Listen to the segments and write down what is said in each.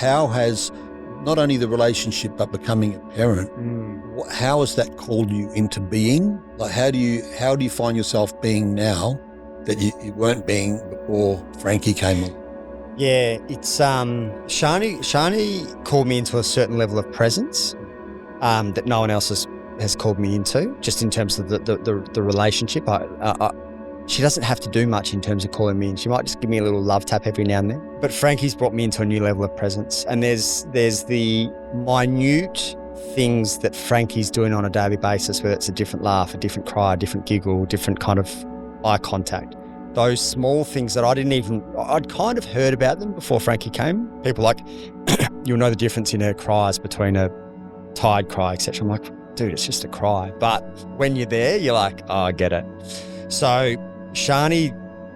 how has not only the relationship but becoming a parent, how has that called you into being? Like how do you find yourself being now that you weren't being before Frankie came on? Yeah, it's Shani called me into a certain level of presence that no one else has called me into, just in terms of the relationship. She doesn't have to do much in terms of calling me in. She might just give me a little love tap every now and then. But Frankie's brought me into a new level of presence. And there's the minute things that Frankie's doing on a daily basis, whether it's a different laugh, a different cry, a different giggle, different kind of eye contact. Those small things that I'd kind of heard about them before Frankie came. People like, you'll know the difference in her cries between a tired cry, etc. I'm like, dude, it's just a cry. But when you're there, you're like, oh, I get it. So Shani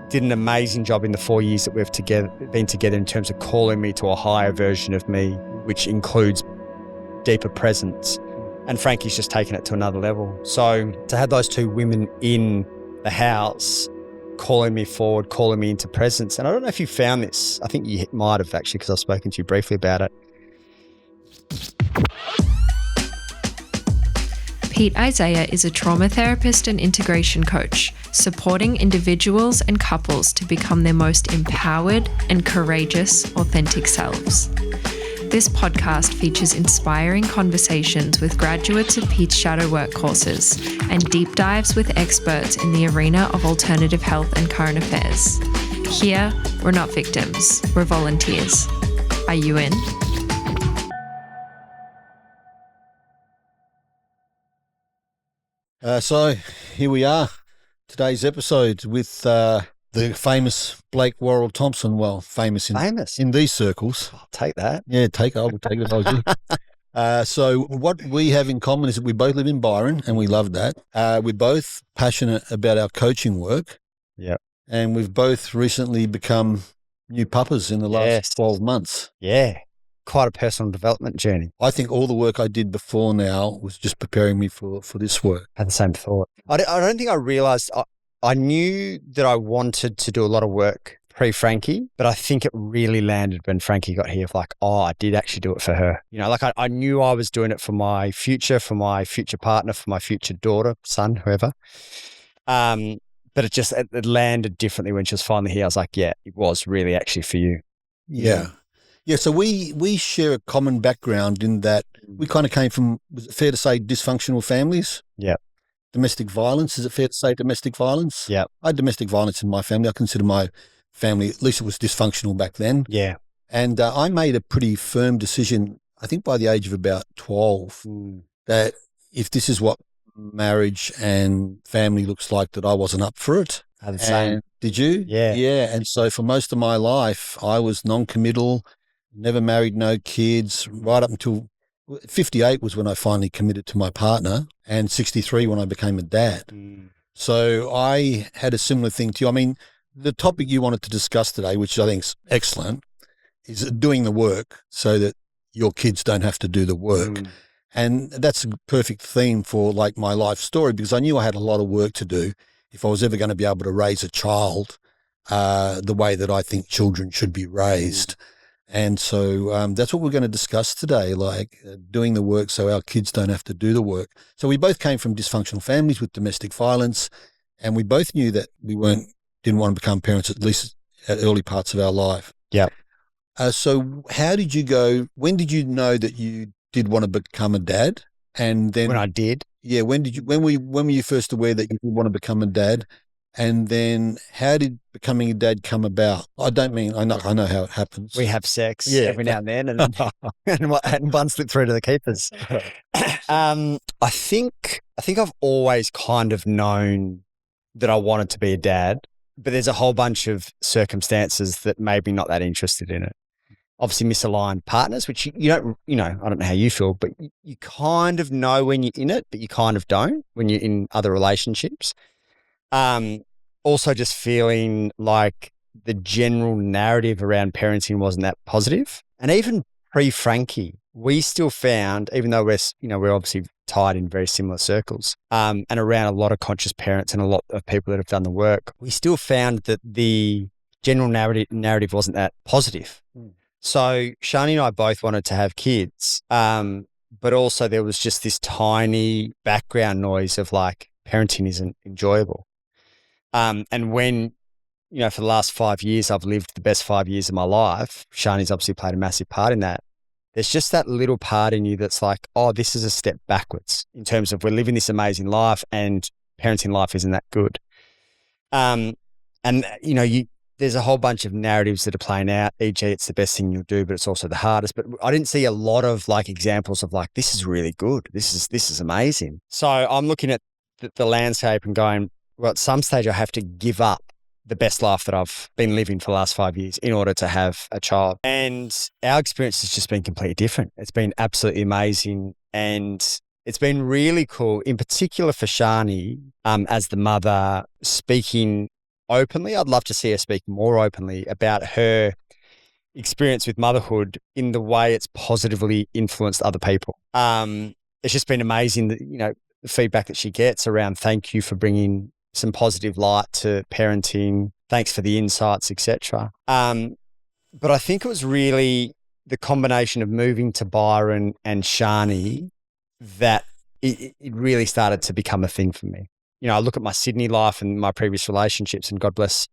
did an amazing job in the 4 years that we've been together in terms of calling me to a higher version of me, which includes deeper presence. And Frankie's just taken it to another level. So to have those two women in the house calling me forward, calling me into presence. And I don't know if you found this. I think you might have actually, because I've spoken to you briefly about it. Pete Isaia is a trauma therapist and integration coach, supporting individuals and couples to become their most empowered and courageous, authentic selves. This podcast features inspiring conversations with graduates of Pete's shadow work courses and deep dives with experts in the arena of alternative health and current affairs. Here, we're not victims, we're volunteers. Are you in? So here we are, today's episode with the famous Blake Thompson. Well, famous in these circles. I'll take that. Yeah, I will take it if I was you. So what we have in common is that we both live in Byron, and we love that. We're both passionate about our coaching work. Yep. And we've both recently become new papas in the last 12 months. Yeah. Quite a personal development journey. I think all the work I did before now was just preparing me for this work. I had the same thought. I don't think I realised, I knew that I wanted to do a lot of work pre-Frankie, but I think it really landed when Frankie got here of like, oh, I did actually do it for her. You know, like I knew I was doing it for my future partner, for my future daughter, son, whoever. But it landed differently when she was finally here. I was like, yeah, it was really actually for you. Yeah. Yeah, so we share a common background in that we kind of came from, was it fair to say, dysfunctional families? Yeah. Domestic violence, is it fair to say domestic violence? Yeah. I had domestic violence in my family. I consider my family, at least it was dysfunctional back then. Yeah. And I made a pretty firm decision, I think by the age of about 12, that if this is what marriage and family looks like, that I wasn't up for it. I had the same. Did you? Yeah. Yeah, and so for most of my life, I was non-committal. Never married, no kids, right up until 58 was when I finally committed to my partner, and 63 when I became a dad. So I had a similar thing to you. I mean, the topic you wanted to discuss today, which I think is excellent, is doing the work so that your kids don't have to do the work. And that's a perfect theme for like my life story, because I knew I had a lot of work to do if I was ever going to be able to raise a child the way that I think children should be raised. And so that's what we're going to discuss today, like doing the work so our kids don't have to do the work. So we both came from dysfunctional families with domestic violence, and we both knew that we didn't want to become parents, at least at early parts of our life. Yeah. So how did you go? When did you know that you did want to become a dad? And then when I did. Yeah. When were you first aware that you did want to become a dad? And then how did becoming a dad come about? I know how it happens. We have sex every now and then and one slip through to the keepers. I think I've always kind of known that I wanted to be a dad, but there's a whole bunch of circumstances that made me not that interested in it. Obviously misaligned partners, which you don't, I don't know how you feel, but you kind of know when you're in it, but you kind of don't when you're in other relationships. Also just feeling like the general narrative around parenting wasn't that positive. And even pre-Frankie, we still found, even though we're obviously tied in very similar circles, and around a lot of conscious parents and a lot of people that have done the work, we still found that the general narrative wasn't that positive. So Shani and I both wanted to have kids, but also there was just this tiny background noise of like parenting isn't enjoyable. And when, for the last 5 years, I've lived the best 5 years of my life, Shani's obviously played a massive part in that. There's just that little part in you that's like, oh, this is a step backwards in terms of we're living this amazing life and parenting life isn't that good. There's a whole bunch of narratives that are playing out, e.g. it's the best thing you'll do, but it's also the hardest. But I didn't see a lot of like examples of like, this is really good. This is amazing. So I'm looking at the landscape and going, well, at some stage I have to give up the best life that I've been living for the last 5 years in order to have a child. And our experience has just been completely different. It's been absolutely amazing. And it's been really cool, in particular for Shani, as the mother, speaking openly. I'd love to see her speak more openly about her experience with motherhood in the way it's positively influenced other people. It's just been amazing that, the feedback that she gets around thank you for bringing some positive light to parenting. Thanks for the insights, etc. But I think it was really the combination of moving to Byron and Shani that it really started to become a thing for me. I look at my Sydney life and my previous relationships, and God bless,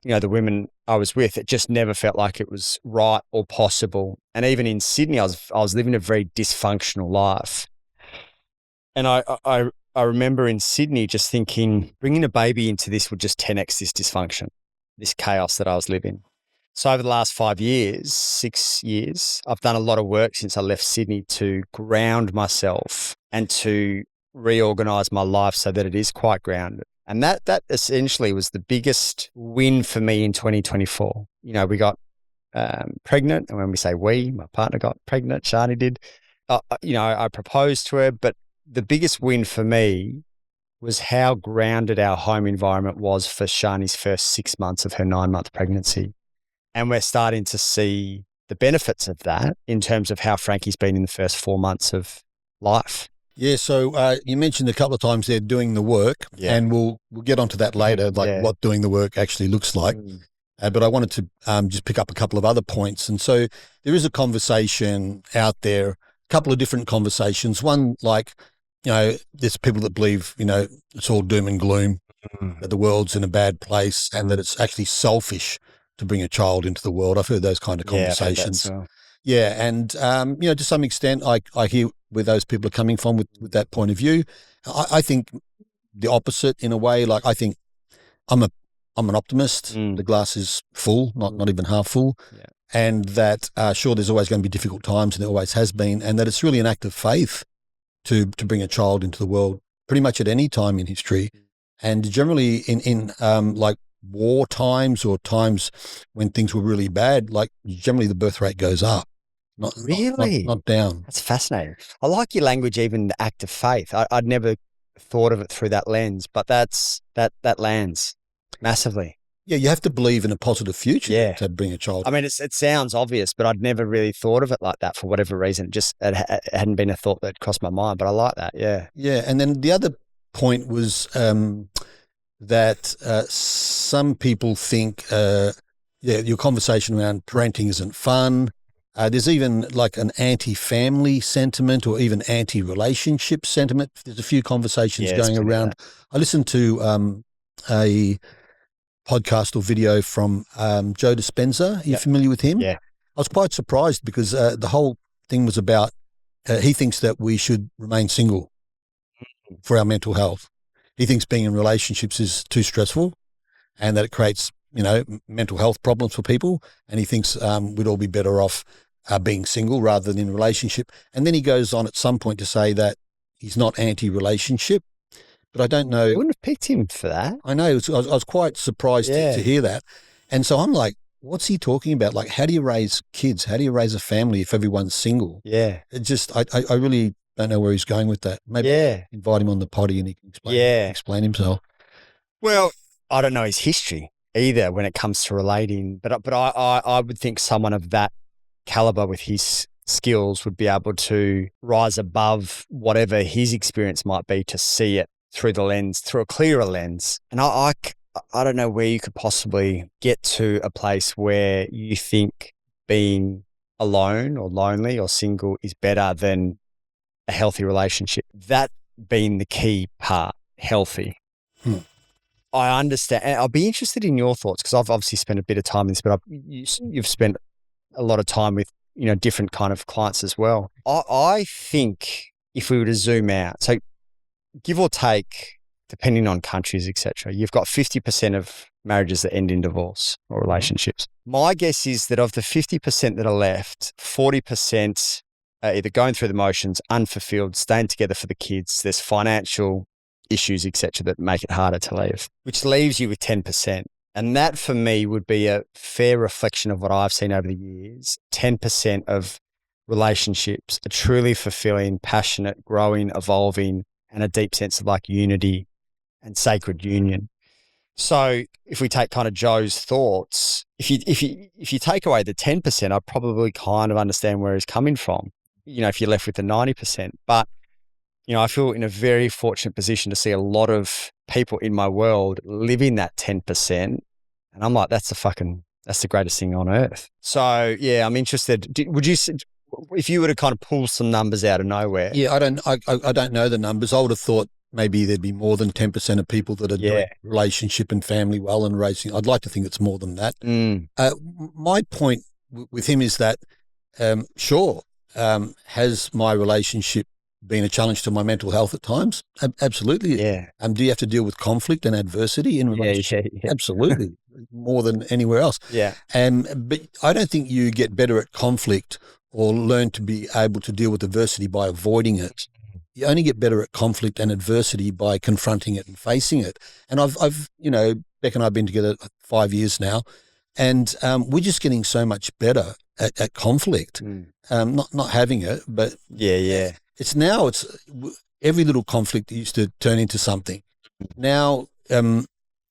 the women I was with, it just never felt like it was right or possible. And even in Sydney, I was living a very dysfunctional life. And I remember in Sydney just thinking, bringing a baby into this would just 10x this dysfunction, this chaos that I was living. So over the last 5 years, 6 years, I've done a lot of work since I left Sydney to ground myself and to reorganize my life so that it is quite grounded. And that essentially was the biggest win for me in 2024. We got pregnant. And when we say we, my partner got pregnant, Shani did. I proposed to her, but the biggest win for me was how grounded our home environment was for Shani's first 6 months of her 9-month pregnancy. And we're starting to see the benefits of that in terms of how Frankie's been in the first 4 months of life. Yeah, so you mentioned a couple of times they're doing the work, and we'll get onto that later, what doing the work actually looks like. But I wanted to just pick up a couple of other points. And so there is a conversation out there, a couple of different conversations. One, there's people that believe, it's all doom and gloom, that the world's in a bad place and that it's actually selfish to bring a child into the world. I've heard those kind of conversations. Yeah, and to some extent, I hear where those people are coming from with that point of view. I think the opposite in a way. Like, I think I'm an optimist. The glass is full, not even half full, and that sure, there's always going to be difficult times, and there always has been, and that it's really an act of faith to bring a child into the world, pretty much at any time in history, and generally in war times or times when things were really bad. Like, generally the birth rate goes up. Not down. That's fascinating. I like your language, even the act of faith. I'd never thought of it through that lens, but that lands massively. Yeah, you have to believe in a positive future to bring a child. I mean, it sounds obvious, but I'd never really thought of it like that for whatever reason. It hadn't been a thought that crossed my mind, but I like that, yeah. Yeah, and then the other point was that some people think, your conversation around parenting isn't fun. There's even like an anti-family sentiment or even anti-relationship sentiment. There's a few conversations going around. I listened to a podcast or video from Joe Dispenza. Are you familiar with him? Yeah. I was quite surprised because the whole thing was about he thinks that we should remain single for our mental health. He thinks being in relationships is too stressful and that it creates mental health problems for people, and he thinks we'd all be better off being single rather than in a relationship. And then he goes on at some point to say that he's not anti-relationship, but I don't know. I wouldn't have picked him for that. I know. I was quite surprised to hear that. And so I'm like, what's he talking about? Like, how do you raise kids? How do you raise a family if everyone's single? Yeah. It just, I really don't know where he's going with that. Maybe invite him on the potty and he can explain himself. Well, I don't know his history either when it comes to relating, but I would think someone of that caliber with his skills would be able to rise above whatever his experience might be to see it through a clearer lens. And I don't know where you could possibly get to a place where you think being alone or lonely or single is better than a healthy relationship. That being the key part, healthy. I understand. And I'll be interested in your thoughts because I've obviously spent a bit of time in this, but you've spent a lot of time with, different kind of clients as well. I think if we were to zoom out, so give or take, depending on countries, etc., you've got 50% of marriages that end in divorce or relationships. My guess is that of the 50% that are left, 40% are either going through the motions, unfulfilled, staying together for the kids. There's financial issues, etc., that make it harder to leave, which leaves you with 10%. And that for me would be a fair reflection of what I've seen over the years. 10% of relationships are truly fulfilling, passionate, growing, evolving, and a deep sense of like unity and sacred union. So if we take kind of Joe's thoughts, if you take away the 10%, I probably kind of understand where he's coming from, if you're left with the 90%. But I feel in a very fortunate position to see a lot of people in my world living that 10%. And I'm like, that's the greatest thing on earth. So yeah, I'm interested. Would you, if you were to kind of pull some numbers out of nowhere? Yeah, I don't know the numbers. I would have thought maybe there'd be more than 10% of people that are doing relationship and family well and raising. I'd like to think it's more than that. My point with him is that, has my relationship been a challenge to my mental health at times? Absolutely. Yeah. Do you have to deal with conflict and adversity in relationship? Yeah. Absolutely. More than anywhere else. Yeah. But I don't think you get better at conflict or learn to be able to deal with adversity by avoiding it. You only get better at conflict and adversity by confronting it and facing it. And I've Beck and I have been together 5 years now, and we're just getting so much better at conflict. Not having it, but it's every little conflict used to turn into something. Now,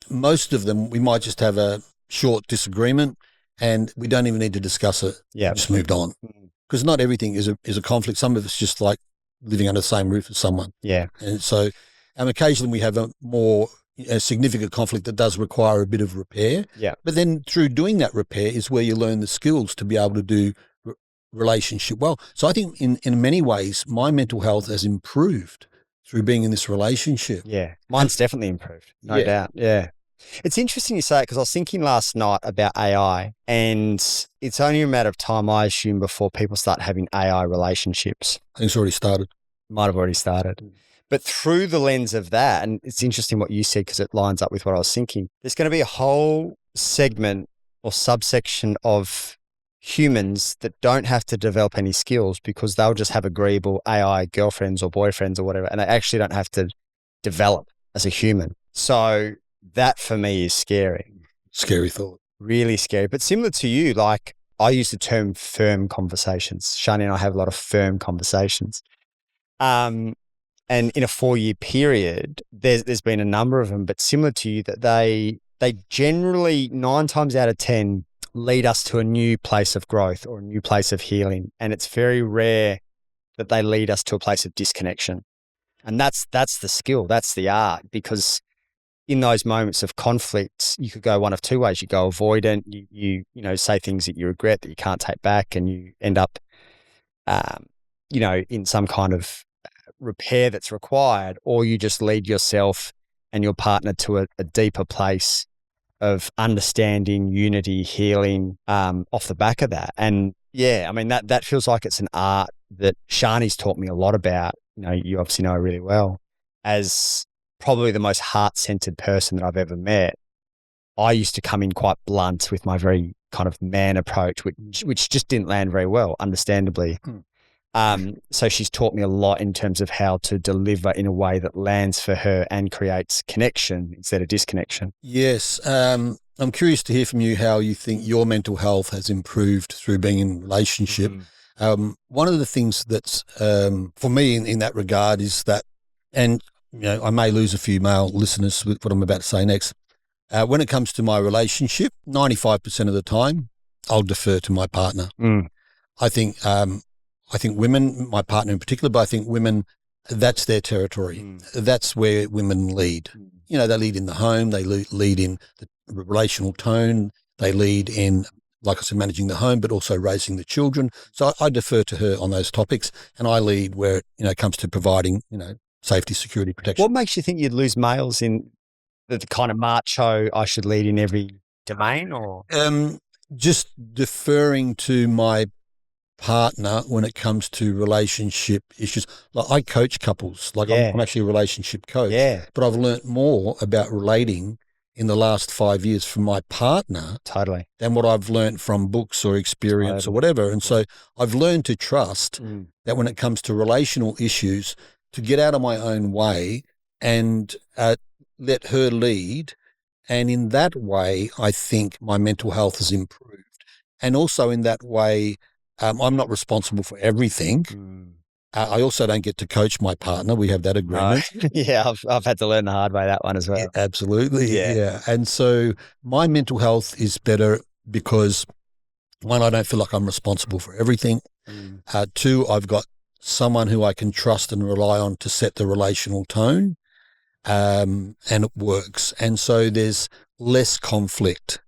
most of them, we might just have a short disagreement and we don't even need to discuss it. Yeah. Just moved on. Because not everything is a conflict. Some of it's just like living under the same roof as someone. Yeah. And so occasionally we have a more significant conflict that does require a bit of repair. Yeah. But then through doing that repair is where you learn the skills to be able to do relationship well. So I think in many ways, my mental health has improved through being in this relationship. Yeah. Mine's definitely improved. No doubt. Yeah. It's interesting you say it because I was thinking last night about AI, and it's only a matter of time, I assume, before people start having AI relationships. I think it's already started. Might have already started. But through the lens of that, and it's interesting what you said because it lines up with what I was thinking, there's going to be a whole segment or subsection of humans that don't have to develop any skills because they'll just have agreeable AI girlfriends or boyfriends or whatever, and they actually don't have to develop as a human. So that for me is scary. Scary thought. Really scary. But similar to you, like I use the term firm conversations. Shani and I have a lot of firm conversations. And in a 4-year period, there's been a number of them, but similar to you, that they generally 9 times out of 10 lead us to a new place of growth or a new place of healing. And it's very rare that they lead us to a place of disconnection. And that's the skill, that's the art, because in those moments of conflict, you could go one of two ways. You go avoidant, you say things that you regret that you can't take back, and you end up, in some kind of repair that's required, or you just lead yourself and your partner to a deeper place of understanding, unity, healing, off the back of that. And yeah, I mean, that feels like it's an art that Shani's taught me a lot about. You obviously know her really well, as probably the most heart-centered person that I've ever met. I used to come in quite blunt with my very kind of man approach, which just didn't land very well, understandably. So she's taught me a lot in terms of how to deliver in a way that lands for her and creates connection instead of disconnection. Yes. I'm curious to hear from you how you think your mental health has improved through being in a relationship. One of the things that's for me in that regard is that, and I may lose a few male listeners with what I'm about to say next. When it comes to my relationship, 95% of the time, I'll defer to my partner. I think women, my partner in particular, but I think women, that's their territory. That's where women lead. They lead in the home, they lead in the relational tone, they lead in like I said, managing the home, but also raising the children. So I defer to her on those topics, and I lead where it comes to providing safety, security, protection. What makes you think you'd lose males in the kind of macho I should lead in every domain, or just deferring to my partner when it comes to relationship issues. Like I coach couples, I'm actually a relationship coach, but I've learnt more about relating in the last 5 years from my partner than what I've learnt from books or experience or whatever. And so I've learned to trust that when it comes to relational issues, to get out of my own way and let her lead. And in that way, I think my mental health has improved. And also in that way, I'm not responsible for everything. I also don't get to coach my partner. We have that agreement. Yeah, I've had to learn the hard way, that one as well. Yeah, absolutely. Yeah. And so my mental health is better because, one, I don't feel like I'm responsible for everything. Two, I've got someone who I can trust and rely on to set the relational tone, and it works. And so there's less conflict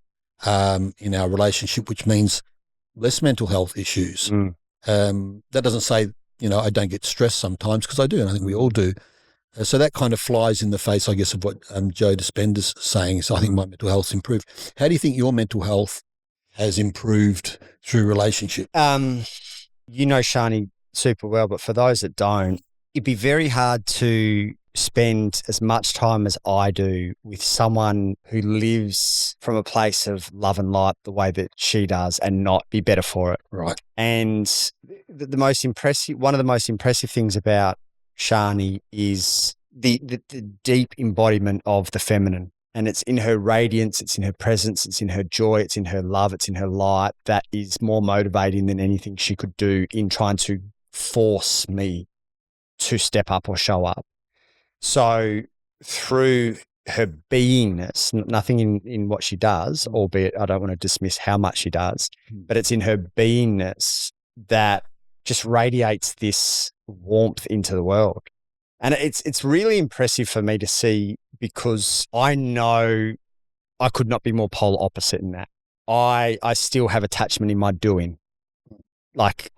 in our relationship, which means less mental health issues. That doesn't say, I don't get stressed sometimes, because I do, and I think we all do. So that kind of flies in the face, I guess, of what Joe Dispenza's saying. So I think my mental health's improved. How do you think your mental health has improved through relationship? You know Shani super well, but for those that don't, it'd be very hard to spend as much time as I do with someone who lives from a place of love and light the way that she does and not be better for it. Right. And one of the most impressive things about Shani is the deep embodiment of the feminine. And it's in her radiance, it's in her presence, it's in her joy, it's in her love, it's in her light that is more motivating than anything she could do in trying to force me to step up or show up. So through her beingness, nothing in what she does, albeit I don't want to dismiss how much she does, but it's in her beingness that just radiates this warmth into the world. And it's really impressive for me to see, because I know I could not be more polar opposite in that. I still have attachment in my doing. Like,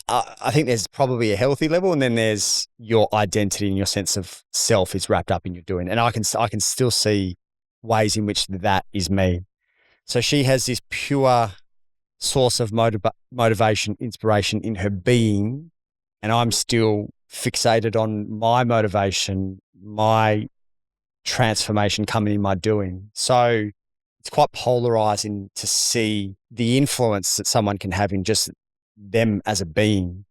I think there's probably a healthy level, and then there's your identity and your sense of self is wrapped up in your doing. And I can still see ways in which that is me. So she has this pure source of motivation, inspiration in her being, and I'm still fixated on my motivation, my transformation coming in my doing. So it's quite polarizing to see the influence that someone can have in just them as a being.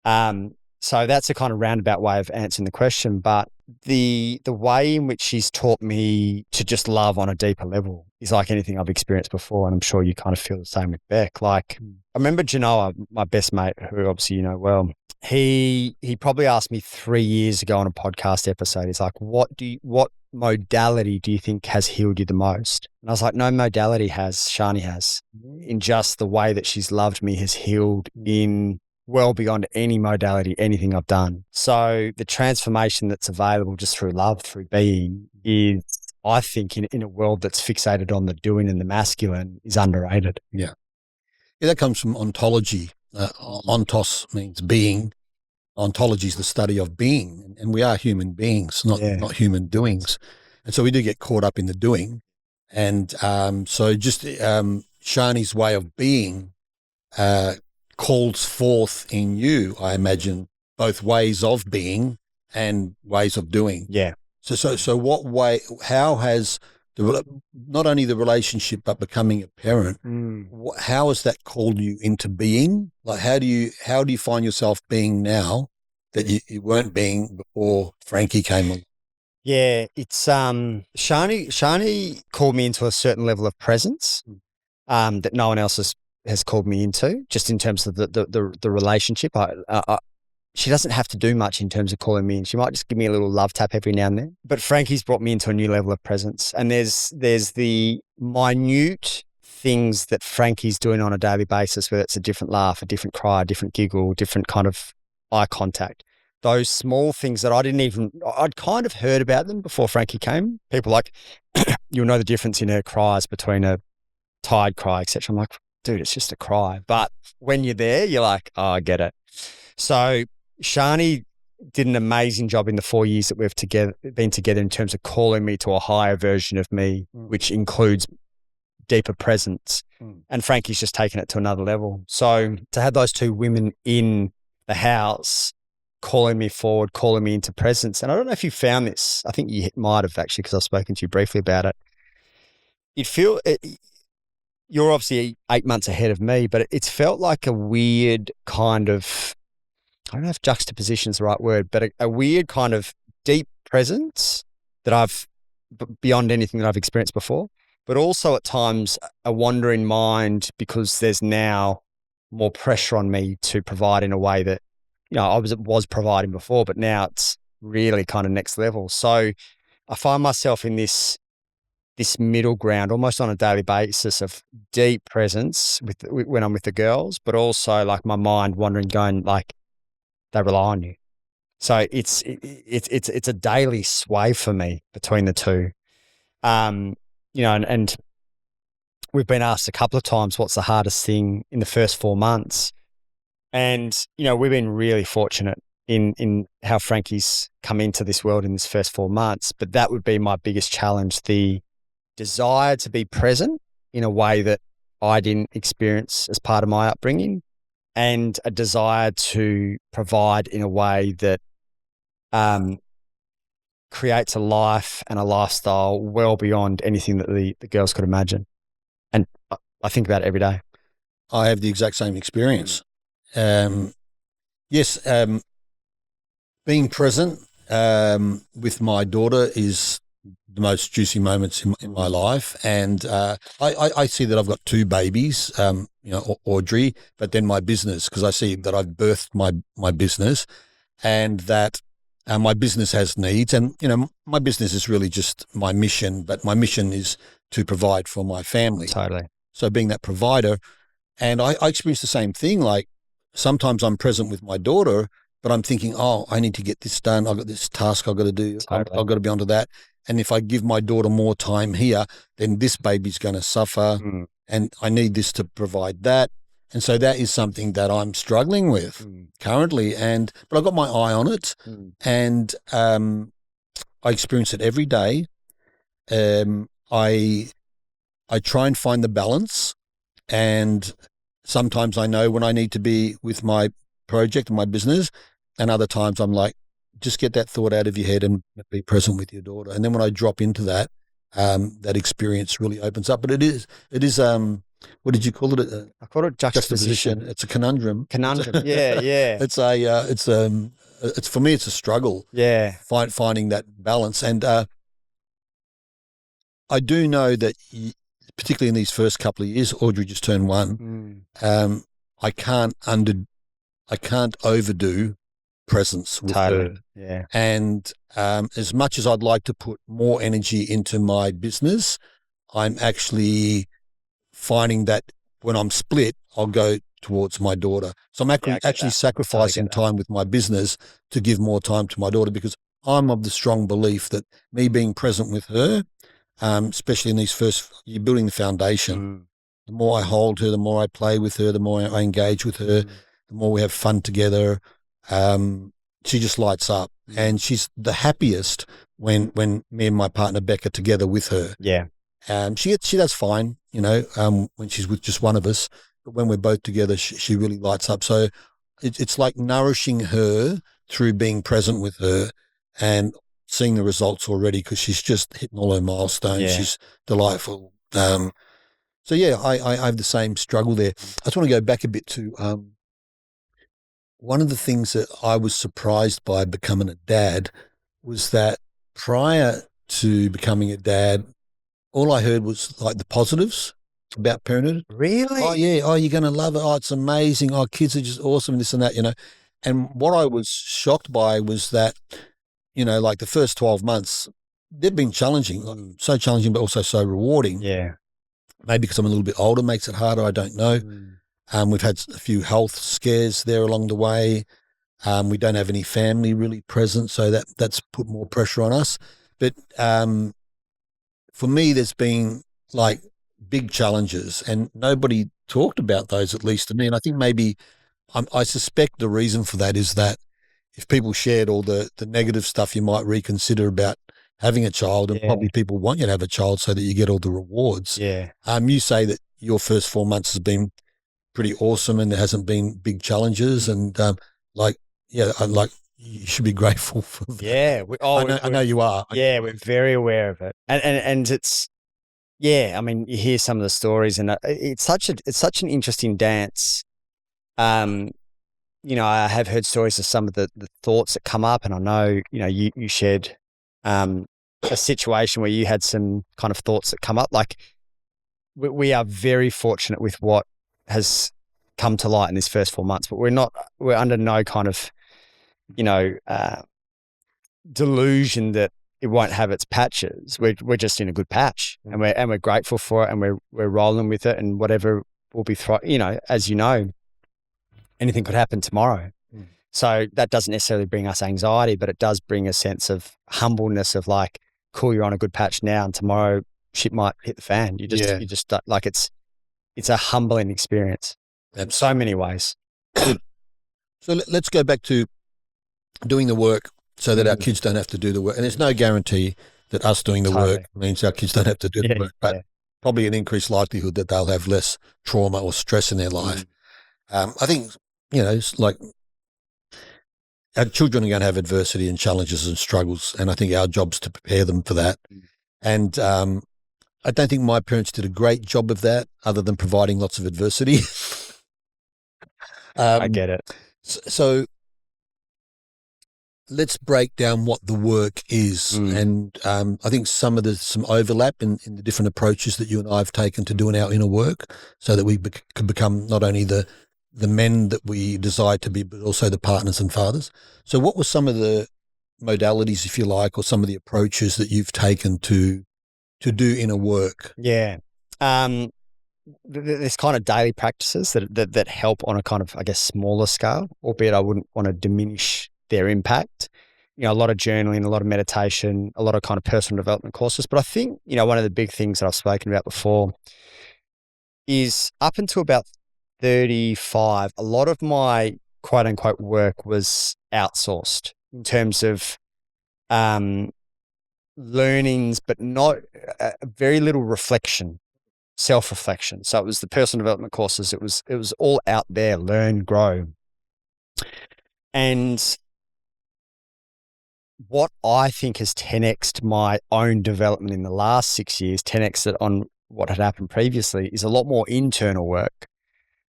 So that's a kind of roundabout way of answering the question. But the way in which she's taught me to just love on a deeper level is like anything I've experienced before. And I'm sure you kind of feel the same with Beck. Like, I remember Genoa, my best mate, who obviously you know well, he probably asked me 3 years ago on a podcast episode, he's like, what modality do you think has healed you the most? And I was like, no modality Shani has. In just the way that she's loved me has healed in well beyond any modality, anything I've done. So the transformation that's available just through love, through being, is, I think, in a world that's fixated on the doing and the masculine, is underrated. Yeah, that comes from ontology. Ontos means being. Ontology is the study of being, and we are human beings, not human doings. And so we do get caught up in the doing. And so just Shani's way of being calls forth in you, I imagine, both ways of being and ways of doing. Yeah. So what way, how has not only the relationship but becoming a parent, how has that called you into being? Like, how do you find yourself being now that you weren't being before Frankie came along? Yeah, it's Shani called me into a certain level of presence that no one else has called me into, just in terms of the relationship. She doesn't have to do much in terms of calling me in. She might just give me a little love tap every now and then. But Frankie's brought me into a new level of presence. And there's the minute things that Frankie's doing on a daily basis, whether it's a different laugh, a different cry, a different giggle, different kind of eye contact. Those small things that I'd kind of heard about them before Frankie came. People like, you'll know the difference in her cries between a tired cry, etc. I'm like, dude, it's just a cry. But when you're there, you're like, oh, I get it. So Shani did an amazing job in the 4 years that we've been together in terms of calling me to a higher version of me, which includes deeper presence. And Frankie's just taken it to another level. So to have those two women in the house calling me forward, calling me into presence. And I don't know if you found this. I think you might have actually, because I've spoken to you briefly about it. You're obviously 8 months ahead of me, but it's felt like a weird kind of, I don't know if juxtaposition is the right word, but a weird kind of deep presence that I've, beyond anything that I've experienced before, but also at times a wandering mind because there's now more pressure on me to provide in a way that, I was providing before, but now it's really kind of next level. So I find myself in this middle ground almost on a daily basis of deep presence when I'm with the girls, but also like my mind wandering, going like, they rely on you. So it's a daily sway for me between the two. And we've been asked a couple of times, what's the hardest thing in the first 4 months? And, we've been really fortunate in how Frankie's come into this world in this first 4 months, but that would be my biggest challenge, the desire to be present in a way that I didn't experience as part of my upbringing, and a desire to provide in a way that creates a life and a lifestyle well beyond anything that the girls could imagine. And I think about it every day. I have the exact same experience. Yes, being present with my daughter is the most juicy moments in my life. And I see that I've got two babies, Audrey, but then my business, because I see that I've birthed my business, and that my business has needs. And, my business is really just my mission, but my mission is to provide for my family. Totally. So being that provider, and I experience the same thing. Like sometimes I'm present with my daughter, but I'm thinking, oh, I need to get this done. I've got this task I've got to do. Totally. I've got to be onto that. And if I give my daughter more time here, then this baby's going to suffer, and I need this to provide that. And so that is something that I'm struggling with currently. But I've got my eye on it, and I experience it every day. I try and find the balance, and sometimes I know when I need to be with my project and my business, and other times I'm like, just get that thought out of your head and be present with your daughter. And then when I drop into that, that experience really opens up. But it is what did you call it? I call it juxtaposition. It's a conundrum. Yeah, yeah. It's for me, it's a struggle. Yeah. Finding that balance. And I do know that particularly in these first couple of years, Audrey just turned 1. I can't overdo presence with her. Yeah. And as much as I'd like to put more energy into my business, I'm actually finding that when I'm split, I'll go towards my daughter. So I'm actually sacrificing time with my business to give more time to my daughter, because I'm of the strong belief that me being present with her, especially in these first, you're building the foundation. The more I hold her, the more I play with her, the more I engage with her, the more we have fun together. She just lights up, and she's the happiest when me and my partner Becca together with her. Yeah. She does fine, when she's with just one of us, but when we're both together, she really lights up. So it's like nourishing her through being present with her and seeing the results already, because she's just hitting all her milestones. Yeah. She's delightful. So yeah, I have the same struggle there. I just want to go back a bit to one of the things that I was surprised by becoming a dad was that prior to becoming a dad, all I heard was like the positives about parenthood. Really? Oh yeah. Oh, you're going to love it. Oh, it's amazing. Oh, kids are just awesome. This and that, And what I was shocked by was that, like the first 12 months, they've been challenging, so challenging, but also so rewarding. Yeah. Maybe because I'm a little bit older makes it harder. I don't know. We've had a few health scares there along the way. We don't have any family really present, so that's put more pressure on us. But for me, there's been like big challenges, and nobody talked about those, at least to me. And I think maybe I suspect the reason for that is that if people shared all the negative stuff, you might reconsider about having a child, and probably people want you to have a child so that you get all the rewards. Yeah. You say that your first 4 months has been pretty awesome and there hasn't been big challenges, and you should be grateful for that. Yeah. I know you are. Yeah, we're very aware of it. And it's, I mean, you hear some of the stories, and it's such an interesting dance. I have heard stories of some of the thoughts that come up, and I know, you shared a situation where you had some kind of thoughts that come up. Like, we are very fortunate with what has come to light in this first 4 months, but we're under no kind of, delusion that it won't have its patches. We're just in a good patch, and we're grateful for it, and we're rolling with it, and whatever will be as you know, anything could happen tomorrow. So that doesn't necessarily bring us anxiety, but it does bring a sense of humbleness of like, cool, you're on a good patch now, and tomorrow shit might hit the fan. You just like, it's a humbling experience in so many ways. So let's go back to doing the work so that our kids don't have to do the work. And there's no guarantee that us doing the work means our kids don't have to do the work, but probably an increased likelihood that they'll have less trauma or stress in their life. I think, it's like our children are going to have adversity and challenges and struggles, and I think our job's to prepare them for that. And I don't think my parents did a great job of that, other than providing lots of adversity. I get it. So let's break down what the work is. And I think some overlap in the different approaches that you and I have taken to doing our inner work, so that we can become not only the men that we desire to be, but also the partners and fathers. So what were some of the modalities, if you like, or some of the approaches that you've taken to do inner work? Yeah. There's kind of daily practices that help on a kind of, I guess, smaller scale, albeit I wouldn't want to diminish their impact. A lot of journaling, a lot of meditation, a lot of kind of personal development courses. But I think, one of the big things that I've spoken about before is up until about 35, a lot of my quote unquote work was outsourced in terms of learnings, but not very little reflection, self-reflection. So it was the personal development courses. It was all out there, learn, grow. And what I think has 10x'd my own development in the last 6 years, 10x'd it on what had happened previously, is a lot more internal work.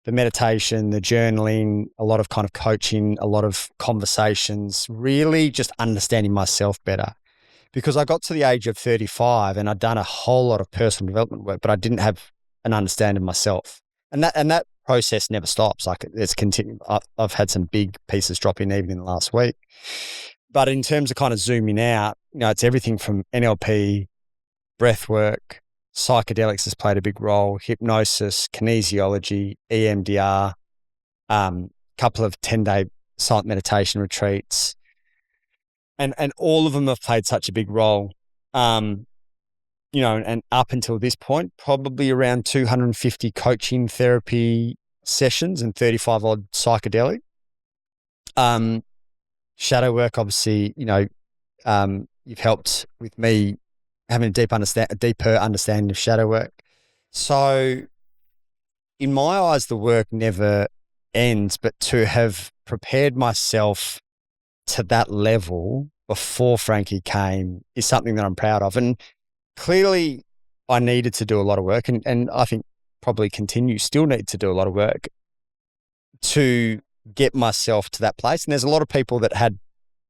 The meditation, the journaling, a lot of kind of coaching, a lot of conversations, really just understanding myself better. Because I got to the age of 35 and I'd done a whole lot of personal development work, but I didn't have an understanding of myself. And that process never stops. Like, it's continued. I've had some big pieces drop in even in the last week. But in terms of kind of zooming out, it's everything from NLP, breath work, psychedelics has played a big role, hypnosis, kinesiology, EMDR, couple of 10-day silent meditation retreats. And all of them have played such a big role. And up until this point, probably around 250 coaching therapy sessions and 35 odd psychedelic. Shadow work, obviously, you've helped with me having a deeper understanding of shadow work. So in my eyes, the work never ends, but to have prepared myself to that level before Frankie came is something that I'm proud of. And clearly I needed to do a lot of work, and I think probably still need to do a lot of work to get myself to that place. And there's a lot of people that had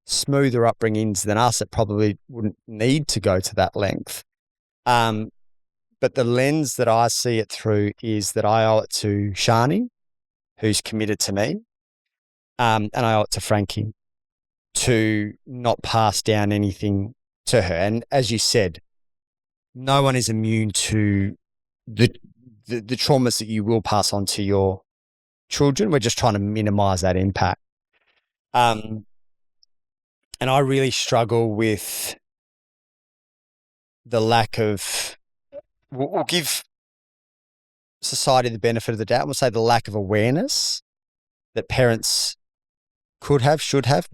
smoother upbringings than us that probably wouldn't need to go to that length. But the lens that I see it through is that I owe it to Shani, who's committed to me, and I owe it to Frankie to not pass down anything to her. And as you said, no one is immune to the traumas that you will pass on to your children. We're just trying to minimize that impact. And I really struggle with the lack of, we'll give society the benefit of the doubt, and we'll say the lack of awareness that parents could have, should have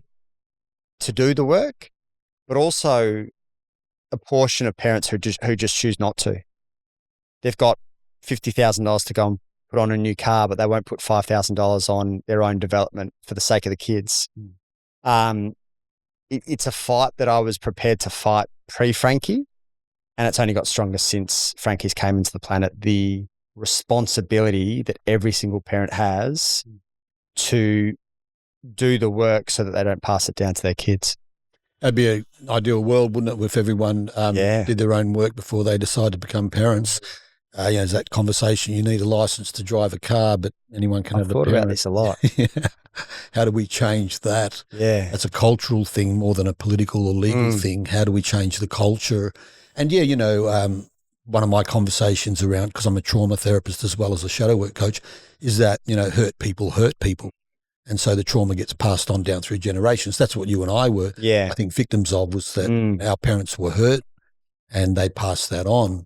to do the work, but also a portion of parents who just choose not to. They've got $50,000 to go and put on a new car, but they won't put $5,000 on their own development for the sake of the kids. It's a fight that I was prepared to fight pre-Frankie, and it's only got stronger since Frankie's came into the planet. The responsibility that every single parent has to do the work so that they don't pass it down to their kids. That'd be an ideal world, wouldn't it, if everyone did their own work before they decide to become parents? There's that conversation, you need a license to drive a car, but anyone can have a parent. I've thought about this a lot. How do we change that? Yeah. That's a cultural thing more than a political or legal thing. How do we change the culture? And one of my conversations around, because I'm a trauma therapist as well as a shadow work coach, is that, hurt people. And so the trauma gets passed on down through generations. That's what you and I were, I think, victims of, was that our parents were hurt and they passed that on.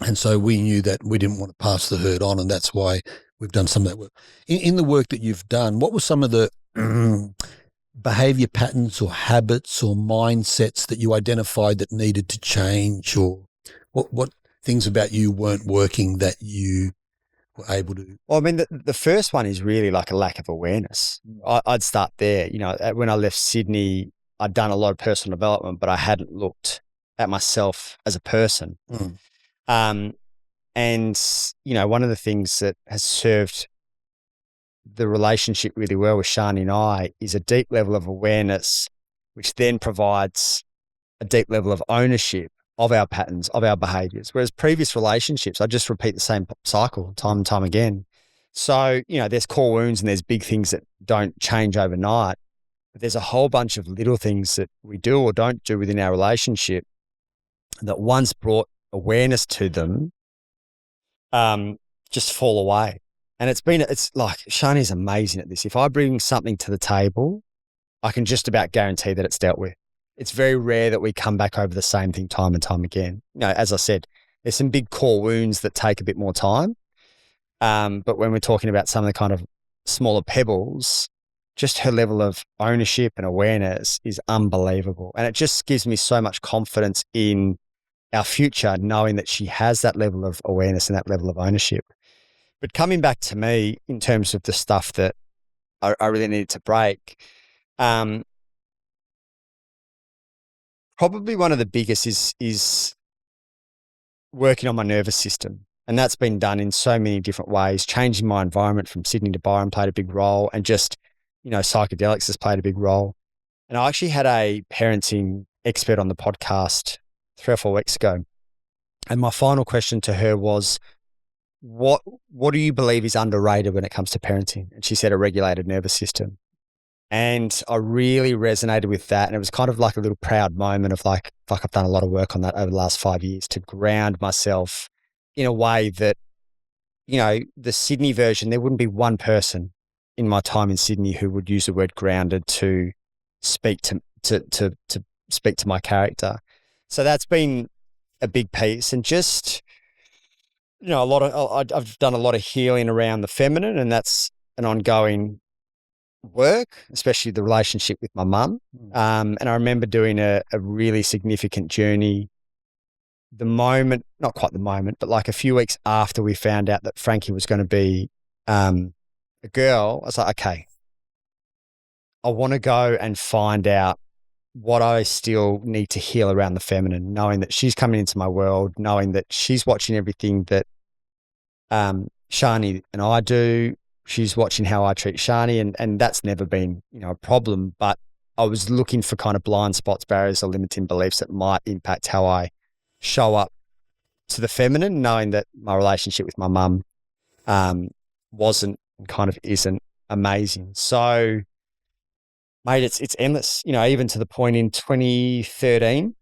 And so we knew that we didn't want to pass the hurt on, and that's why we've done some of that work. In the work that you've done, what were some of the behavior patterns or habits or mindsets that you identified that needed to change, or what things about you weren't working that you were able to? Well, I mean, the first one is really like a lack of awareness. I'd start there. When I left Sydney, I'd done a lot of personal development, but I hadn't looked at myself as a person. And, one of the things that has served the relationship really well with Shani and I is a deep level of awareness, which then provides a deep level of ownership of our patterns, of our behaviors. Whereas previous relationships, I just repeat the same cycle time and time again. So, there's core wounds and there's big things that don't change overnight, but there's a whole bunch of little things that we do or don't do within our relationship that once brought awareness to them, just fall away. And it's like, Shani's amazing at this. If I bring something to the table, I can just about guarantee that it's dealt with. It's very rare that we come back over the same thing time and time again. As I said, there's some big core wounds that take a bit more time. But when we're talking about some of the kind of smaller pebbles, just her level of ownership and awareness is unbelievable. And it just gives me so much confidence in our future, knowing that she has that level of awareness and that level of ownership. But coming back to me in terms of the stuff that I really needed to break, probably one of the biggest is working on my nervous system. And that's been done in so many different ways. Changing my environment from Sydney to Byron played a big role, and just, psychedelics has played a big role. And I actually had a parenting expert on the podcast 3 or 4 weeks ago. And my final question to her was, what do you believe is underrated when it comes to parenting? And she said a regulated nervous system. And I really resonated with that. And it was kind of like a little proud moment of like, fuck, I've done a lot of work on that over the last 5 years to ground myself in a way that, the Sydney version, there wouldn't be one person in my time in Sydney who would use the word grounded to speak to speak to my character. So that's been a big piece. And just, I've done a lot of healing around the feminine, and that's an ongoing work, especially the relationship with my mum. And I remember doing a really significant journey not quite the moment, but like a few weeks after we found out that Frankie was going to be a girl. I was like, okay, I want to go and find out what I still need to heal around the feminine, knowing that she's coming into my world, knowing that she's watching everything that Shani and I do. She's watching how I treat Shani, and that's never been, a problem. But I was looking for kind of blind spots, barriers, or limiting beliefs that might impact how I show up to the feminine, knowing that my relationship with my mum wasn't and kind of isn't amazing. So, mate, it's endless. Even to the point in 2013,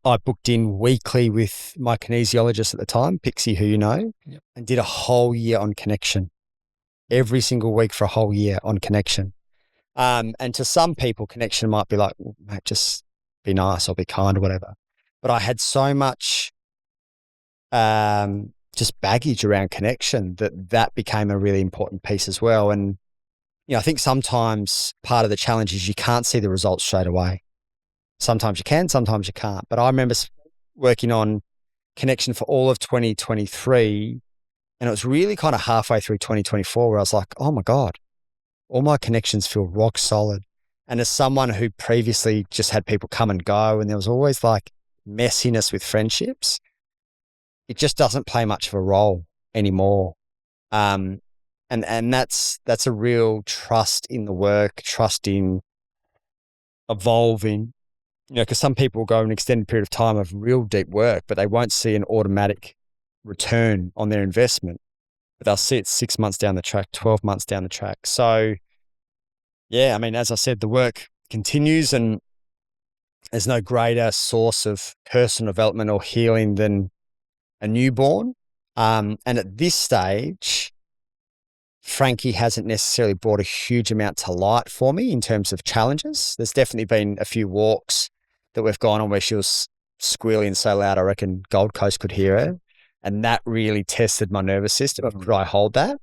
I booked in weekly with my kinesiologist at the time, Pixie, who you know, and did a whole year on connection. Every single week for a whole year on connection. And to some people, connection might be like, well, mate, just be nice or be kind or whatever. But I had so much just baggage around connection, that became a really important piece as well. And, I think sometimes part of the challenge is you can't see the results straight away. Sometimes you can, sometimes you can't. But I remember working on connection for all of 2023, and it was really kind of halfway through 2024 where I was like, oh my God, all my connections feel rock solid. And as someone who previously just had people come and go, and there was always like messiness with friendships, it just doesn't play much of a role anymore. And that's a real trust in the work, trust in evolving, because some people go an extended period of time of real deep work, but they won't see an automatic return on their investment. But they'll see it 6 months down the track, 12 months down the track. So yeah, I mean, as I said, the work continues, and there's no greater source of personal development or healing than a newborn. And at this stage, Frankie hasn't necessarily brought a huge amount to light for me in terms of challenges. There's definitely been a few walks that we've gone on where she was squealing so loud, I reckon Gold Coast could hear her. And that really tested my nervous system of, could I hold that?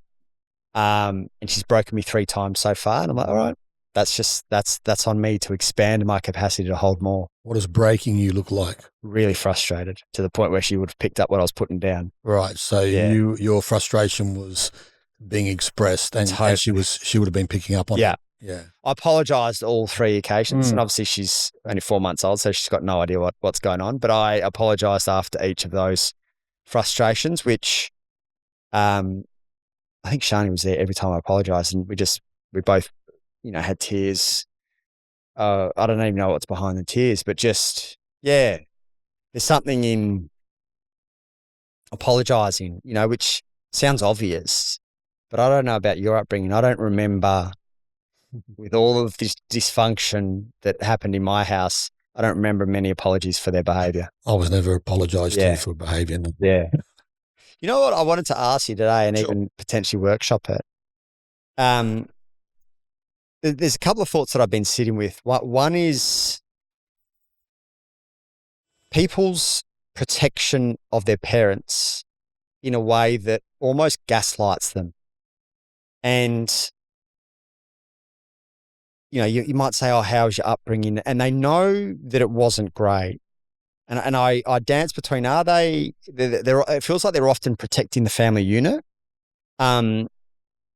And she's broken me 3 times so far. And I'm like, all right, that's on me to expand my capacity to hold more. What does breaking you look like? Really frustrated to the point where she would have picked up what I was putting down. Right. So your frustration was being expressed, and she would have been picking up on it. Yeah. I apologised all 3 occasions, and obviously she's only 4 months old, so she's got no idea what's going on. But I apologised after each of those frustrations, which I think Shani was there every time I apologised, and we both had tears. I don't even know what's behind the tears, but just there's something in apologising, which sounds obvious. But I don't know about your upbringing. I don't remember, with all of this dysfunction that happened in my house, I don't remember many apologies for their behaviour. I was never apologised to for behaviour. Yeah. You know what I wanted to ask you today, and even potentially workshop it? There's a couple of thoughts that I've been sitting with. One is people's protection of their parents in a way that almost gaslights them. And, you might say, oh, how was your upbringing? And they know that it wasn't great. And I dance between, it feels like they're often protecting the family unit,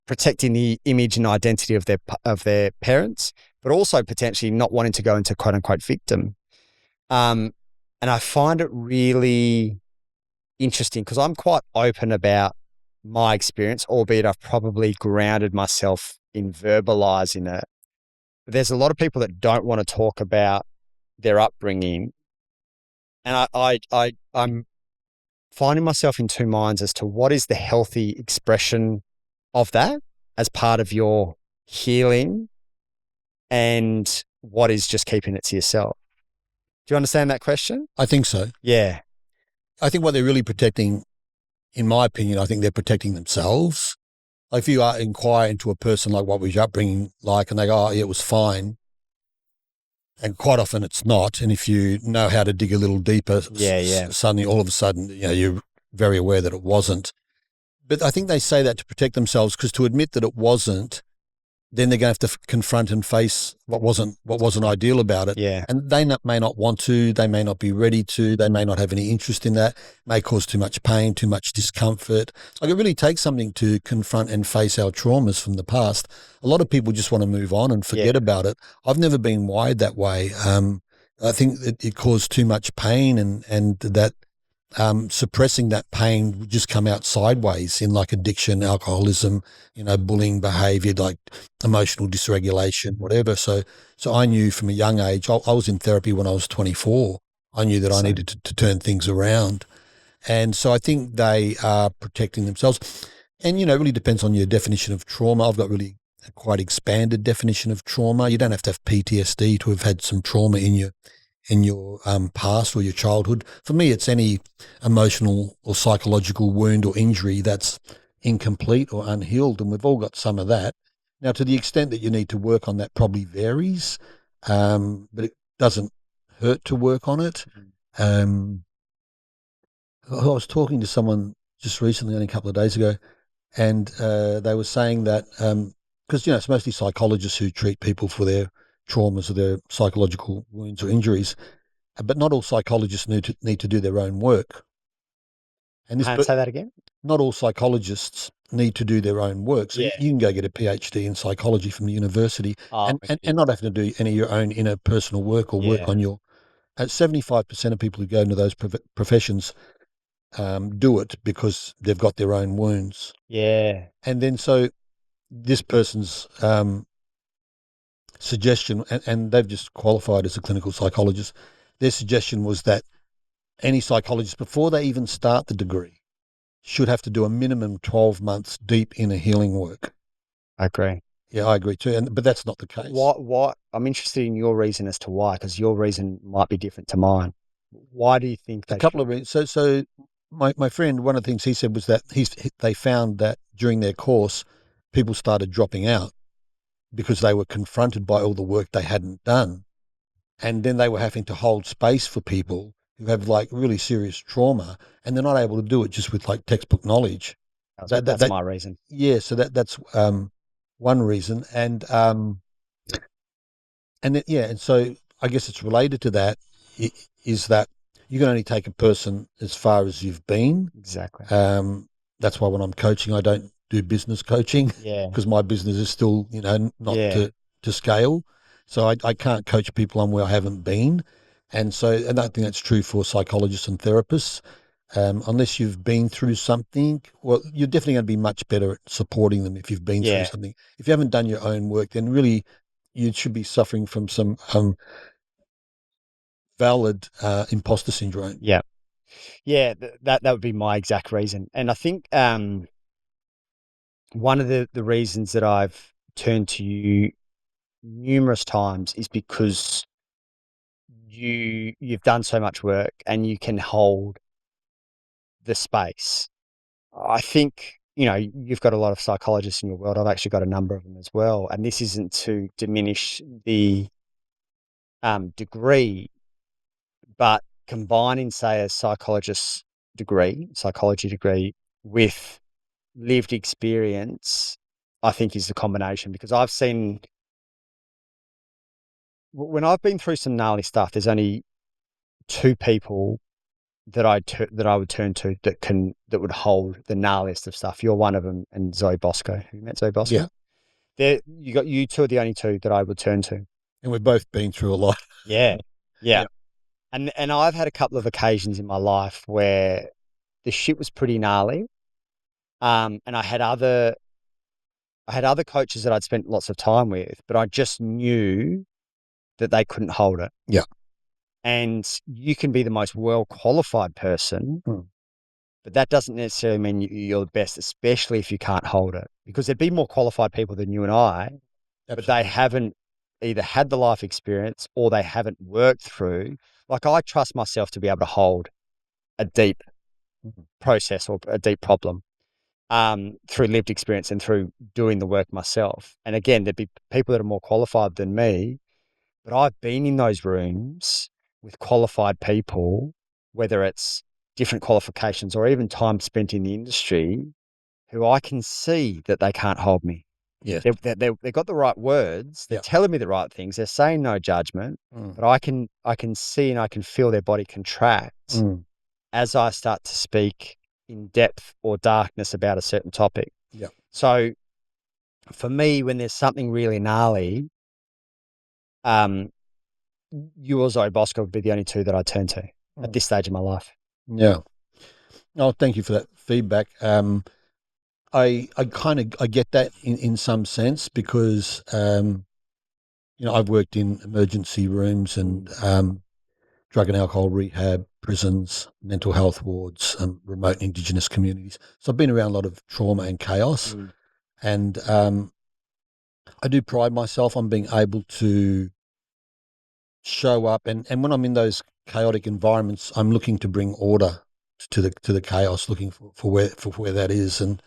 protecting the image and identity of their parents, but also potentially not wanting to go into quote unquote victim. And I find it really interesting because I'm quite open about my experience, albeit I've probably grounded myself in verbalizing it. But there's a lot of people that don't want to talk about their upbringing. And I'm finding myself in 2 minds as to what is the healthy expression of that as part of your healing and what is just keeping it to yourself. Do you understand that question? I think so. Yeah. I think what they're really protecting, in my opinion, I think they're protecting themselves. Like if you inquire into a person like, what was your upbringing like? And they go, oh, yeah, it was fine. And quite often it's not. And if you know how to dig a little deeper, suddenly, all of a sudden, you're very aware that it wasn't. But I think they say that to protect themselves, because to admit that it wasn't, then they're going to have to confront and face what wasn't ideal about it. Yeah. And they may not want to, they may not be ready to, they may not have any interest in that, may cause too much pain, too much discomfort. Like it really takes something to confront and face our traumas from the past. A lot of people just want to move on and forget about it. I've never been wired that way. I think that it caused too much pain, and that suppressing that pain would just come out sideways in like addiction, alcoholism, bullying behavior, like emotional dysregulation, whatever. So I knew from a young age, I was in therapy when I was 24. I knew that I needed to turn things around. And so I think they are protecting themselves. And, it really depends on your definition of trauma. I've got really a quite expanded definition of trauma. You don't have to have PTSD to have had some trauma in your past or your childhood. For me, it's any emotional or psychological wound or injury that's incomplete or unhealed, and we've all got some of that. Now, to the extent that you need to work on that probably varies, but it doesn't hurt to work on it. I was talking to someone just recently, only a couple of days ago, and they were saying that because it's mostly psychologists who treat people for their traumas or their psychological wounds or injuries, but not all psychologists need to do their own work. And Can't say that again. not all psychologists need to do their own work. So Yeah. you can go get a PhD in psychology from the university Oh, and not having to do any of your own inner personal work or work Yeah. on your. 75% of people who go into those professions do it because they've got their own wounds. Yeah. And then so this person's suggestion, and they've just qualified as a clinical psychologist, their suggestion was that any psychologist, before they even start the degree, should have to do a minimum 12 months deep inner healing work. I agree. Yeah, I agree too. But that's not the case. What? I'm interested in your reason as to why, because your reason might be different to mine. Why do you think A couple of reasons. So my friend, one of the things he said was that they found that during their course, people started dropping out because they were confronted by all the work they hadn't done. And then they were having to hold space for people who have like really serious trauma, and they're not able to do it just with like textbook knowledge. That's my reason. Yeah, so that's one reason, and so I guess it's related to that. Is that you can only take a person as far as you've been. Exactly. That's why when I'm coaching, I don't do business coaching. Yeah. Because my business is still not to scale, so I can't coach people on where I haven't been, and I think that's true for psychologists and therapists. Unless you've been through something, well, you're definitely going to be much better at supporting them if you've been through something. If you haven't done your own work, then really you should be suffering from some valid imposter syndrome. Yeah. Yeah, that would be my exact reason. And I think one of the reasons that I've turned to you numerous times is because you've done so much work and you can hold the space. I think, you've got a lot of psychologists in your world. I've actually got a number of them as well. And this isn't to diminish the degree, but combining, say, a psychology degree with lived experience, I think is the combination, because I've seen, when I've been through some gnarly stuff, there's only two people that I would turn to that would hold the gnarliest of stuff. You're one of them, and Zoe Bosco. Have you met Zoe Bosco? Yeah. You two are the only two that I would turn to. And we've both been through a lot. Yeah. And I've had a couple of occasions in my life where the shit was pretty gnarly. And I had other coaches that I'd spent lots of time with, but I just knew that they couldn't hold it. Yeah. And you can be the most well-qualified person, but that doesn't necessarily mean you're the best, especially if you can't hold it. Because there'd be more qualified people than you and I, but they haven't either had the life experience or they haven't worked through. Like, I trust myself to be able to hold a deep process or a deep problem through lived experience and through doing the work myself. And again, there'd be people that are more qualified than me, but I've been in those rooms with qualified people, whether it's different qualifications or even time spent in the industry, who I can see that they can't hold me. Yeah. They've got the right words. They're telling me the right things. They're saying no judgment, but I can see and I can feel their body contract as I start to speak in depth or darkness about a certain topic. Yeah. So for me, when there's something really gnarly, you or Zoe Bosco would be the only two that I turn to at this stage of my life. Yeah. Oh, thank you for that feedback. I get that in some sense because, I've worked in emergency rooms and drug and alcohol rehab, prisons, mental health wards, remote Indigenous communities. So I've been around a lot of trauma and chaos. And I do pride myself on being able to show up. And when I'm in those chaotic environments, I'm looking to bring order to the chaos, looking for where that is. And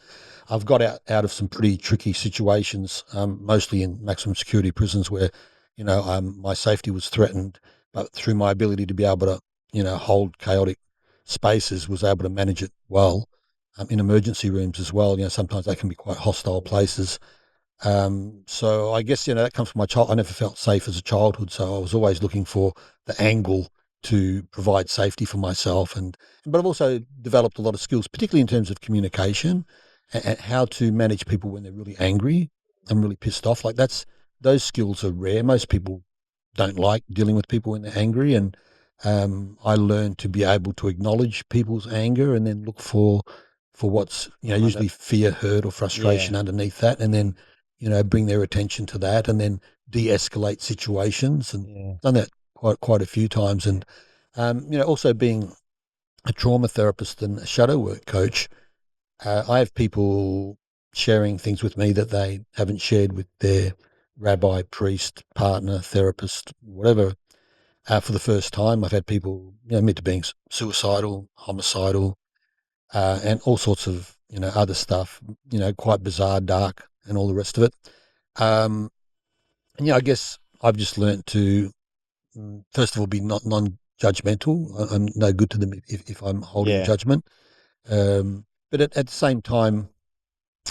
I've got out of some pretty tricky situations, mostly in maximum security prisons where, my safety was threatened, but through my ability to be able to, hold chaotic spaces, was able to manage it well. in emergency rooms as well. Sometimes they can be quite hostile places. So I guess, that comes from my child. I never felt safe as a childhood, so I was always looking for the angle to provide safety for myself. But I've also developed a lot of skills, particularly in terms of communication and how to manage people when they're really angry and really pissed off. Like those skills are rare. Most people don't like dealing with people when they're angry. And I learned to be able to acknowledge people's anger and then look for what's, usually fear, hurt or frustration underneath that. And then, bring their attention to that and then de-escalate situations, and done that quite a few times. And, also being a trauma therapist and a shadow work coach, I have people sharing things with me that they haven't shared with their rabbi, priest, partner, therapist, whatever, for the first time. I've had people, admit to being suicidal, homicidal, and all sorts of, other stuff, quite bizarre, dark, and all the rest of it. And, I guess I've just learnt to, first of all, be not non-judgmental. I'm no good to them if I'm holding judgment. But at the same time,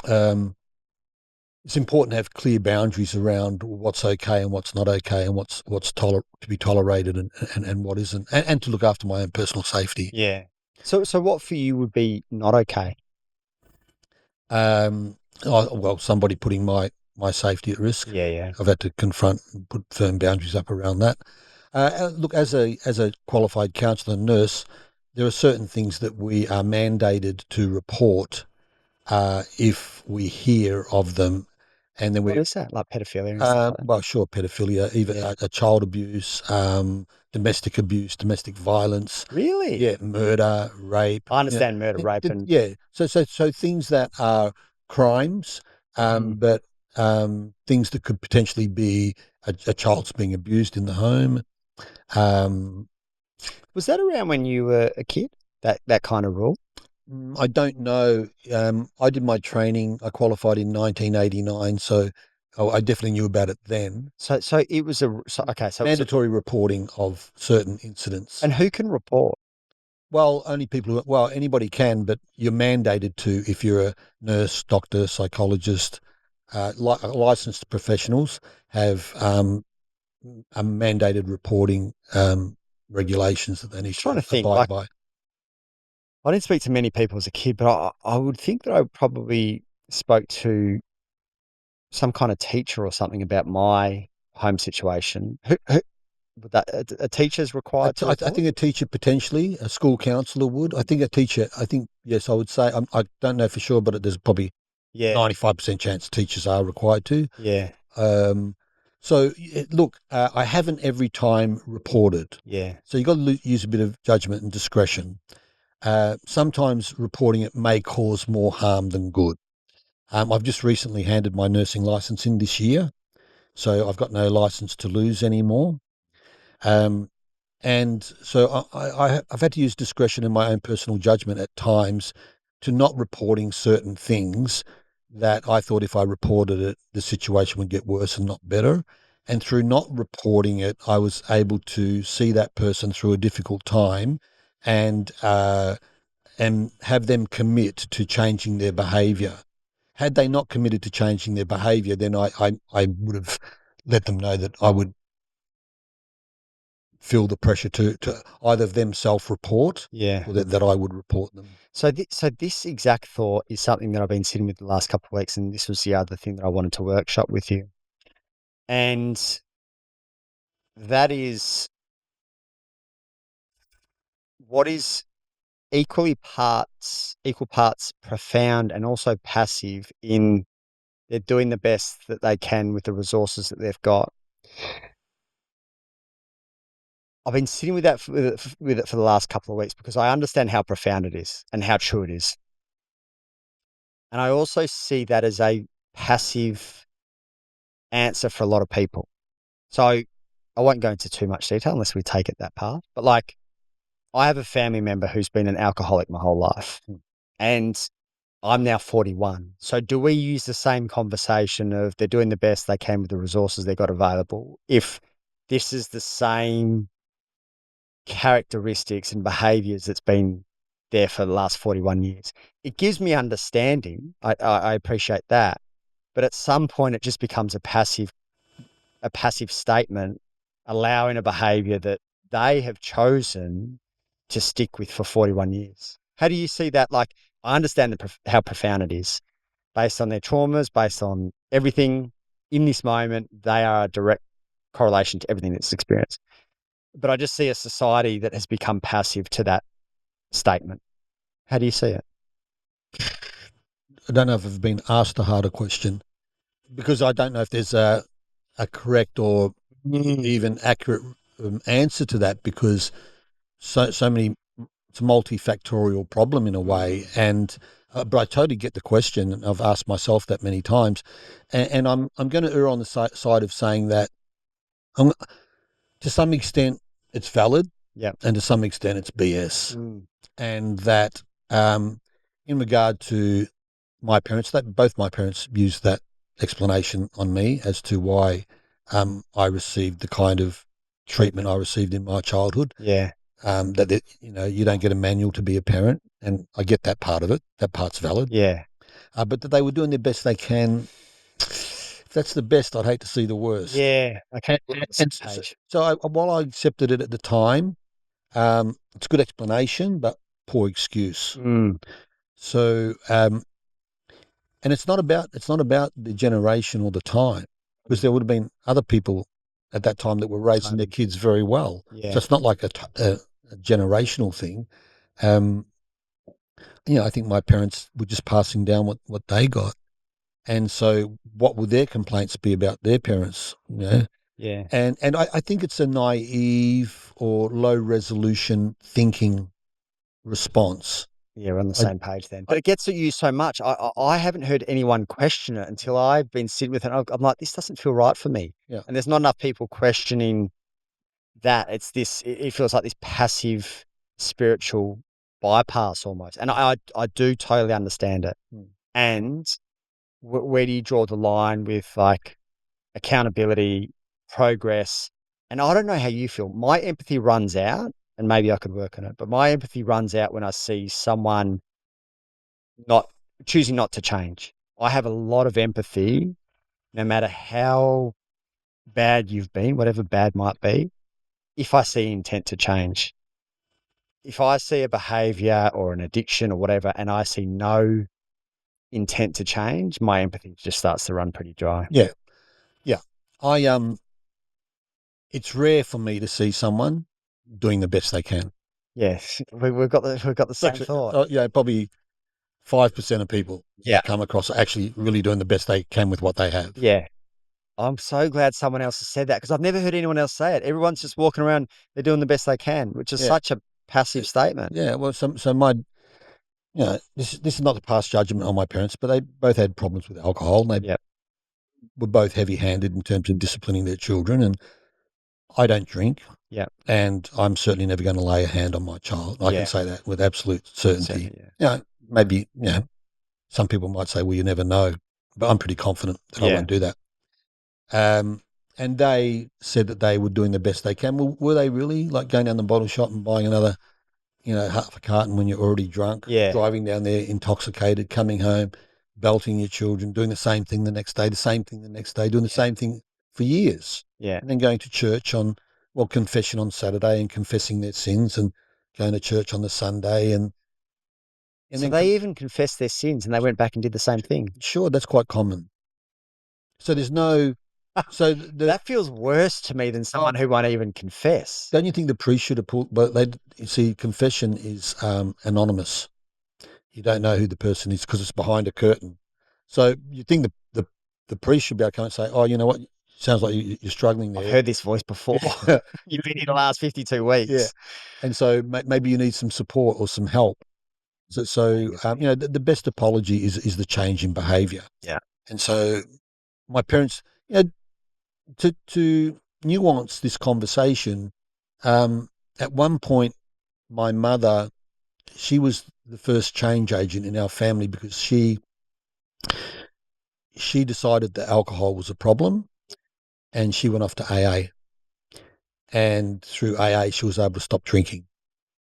it's important to have clear boundaries around what's okay and what's not okay, and what's to be tolerated and what isn't, and to look after my own personal safety. Yeah. So what for you would be not okay? Somebody putting my safety at risk. Yeah. I've had to confront and put firm boundaries up around that. Look, as a qualified counsellor and nurse, there are certain things that we are mandated to report if we hear of them. And then What is that? Like pedophilia and stuff like that? Well, sure, pedophilia, even a child abuse, domestic abuse, domestic violence. Really? Yeah, murder, rape. I understand murder, rape, and So things that are crimes, but things that could potentially be a child's being abused in the home. Was that around when you were a kid? That kind of rule? I don't know. I did my training. I qualified in 1989, so I definitely knew about it then. So it was Mandatory reporting of certain incidents. And who can report? Well, only people anybody can, but you're mandated to if you're a nurse, doctor, psychologist, licensed professionals have a mandated reporting regulations that they need to abide by. I didn't speak to many people as a kid, but I would think that I probably spoke to some kind of teacher or something about my home situation. Who would that, a teacher's required to report? I think a teacher, potentially, a school counsellor would. I think a teacher, yes, I would say. I don't know for sure, but there's probably 95% chance teachers are required to. Yeah. So, look, I haven't every time reported. Yeah. So you've got to use a bit of judgment and discretion. Sometimes reporting it may cause more harm than good. I've just recently handed my nursing license in this year, so I've got no license to lose anymore. And so I've had to use discretion in my own personal judgment at times to not reporting certain things that I thought if I reported it, the situation would get worse and not better. And through not reporting it, I was able to see that person through a difficult time and have them commit to changing their behaviour. Had they not committed to changing their behaviour, then I would have let them know that I would feel the pressure to either of them self-report or that I would report them. So this exact thought is something that I've been sitting with the last couple of weeks, and this was the other thing that I wanted to workshop with you. And that is what is equal parts profound and also passive in they're doing the best that they can with the resources that they've got. I've been sitting with that with it for the last couple of weeks because I understand how profound it is and how true it is. And I also see that as a passive answer for a lot of people. So I won't go into too much detail unless we take it that path. But like, I have a family member who's been an alcoholic my whole life, and I'm now 41. So do we use the same conversation of they're doing the best they can with the resources they've got available if this is the same characteristics and behaviors that's been there for the last 41 years. It gives me understanding. I appreciate that. But at some point it just becomes a passive statement, allowing a behavior that they have chosen to stick with for 41 years. How do you see that? Like, I understand how profound it is based on their traumas, based on everything in this moment. They are a direct correlation to everything that's experienced. But I just see a society that has become passive to that statement. How do you see it? I don't know if I've been asked a harder question, because I don't know if there's a correct or even accurate answer to that, because so many, it's a multifactorial problem in a way. And but I totally get the question, and I've asked myself that many times, and I'm going to err on the side of saying that to some extent it's valid, and to some extent it's BS, and that in regard to my parents, that both my parents used that explanation on me as to why I received the kind of treatment I received in my childhood. That you don't get a manual to be a parent, and I get that part of it. That part's valid. But that they were doing the best they can. If that's the best, I'd hate to see the worst. Okay. So while I accepted it at the time, it's a good explanation, but poor excuse. So, and it's not about the generation or the time, because there would have been other people at that time that were raising their kids very well. So it's not like a generational thing. I think my parents were just passing down what they got. And so what would their complaints be about their parents? And I think it's a naive or low resolution thinking response. We're on the same page then. But it gets at you so much. I haven't heard anyone question it until I've been sitting with it. I'm like, this doesn't feel right for me. And there's not enough people questioning that. It's this, it feels like this passive spiritual bypass almost. And I do totally understand it. And where do you draw the line with like accountability, progress? And I don't know how you feel. My empathy runs out, and maybe I could work on it, but my empathy runs out when I see someone choosing not to change. I have a lot of empathy, no matter how bad you've been, whatever bad might be, if I see intent to change. If I see a behavior or an addiction or whatever, and I see no intent to change, my empathy just starts to run pretty dry. It's rare for me to see someone doing the best they can. Yes, we've got the same thought. Probably 5% of people come across are actually really doing the best they can with what they have. I'm so glad someone else has said that, because I've never heard anyone else say it. Everyone's just walking around, they're doing the best they can, which is such a passive statement. Well, so my, this is not to pass judgment on my parents, but they both had problems with alcohol, and they were both heavy-handed in terms of disciplining their children. And I don't drink, and I'm certainly never going to lay a hand on my child. I can say that with absolute certainty. Maybe some people might say, well, you never know, but I'm pretty confident that I won't do that. And they said that they were doing the best they can. Well, were they really? Like going down the bottle shop and buying another, half a carton when you're already drunk, driving down there intoxicated, coming home, belting your children, doing the same thing the next day, doing the same thing for years. And then going to church confession on Saturday and confessing their sins, and going to church on the Sunday. And so they even confessed their sins and they went back and did the same thing. Sure, that's quite common. So there's no... that feels worse to me than someone who won't even confess. Don't you think the priest should have pulled? But you see, confession is anonymous. You don't know who the person is because it's behind a curtain. So you think the priest should be able to come and say, "Oh, you know what? Sounds like you're struggling there. I've heard this voice before. You've been here the last 52 weeks." And so maybe you need some support or some help. So the best apology is the change in behaviour. And so my parents, to nuance this conversation, at one point, my mother, she was the first change agent in our family, because she decided that alcohol was a problem, and she went off to AA. And through AA, she was able to stop drinking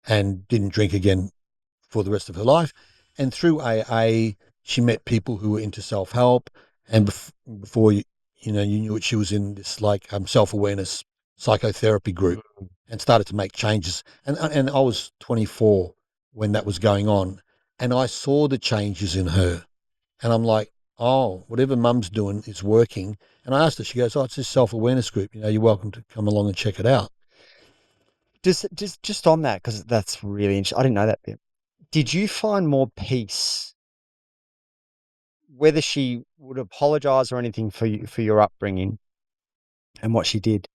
and didn't drink again for the rest of her life. And through AA, she met people who were into self-help. And before you knew it, she was in this like self-awareness psychotherapy group and started to make changes. And I was 24 when that was going on. And I saw the changes in her. And I'm like, oh, whatever mum's doing is working. And I asked her, she goes, oh, it's this self-awareness group. You're welcome to come along and check it out. Just on that, because that's really interesting. I didn't know that bit. Did you find more peace, whether she would apologize or anything for your upbringing and what she did?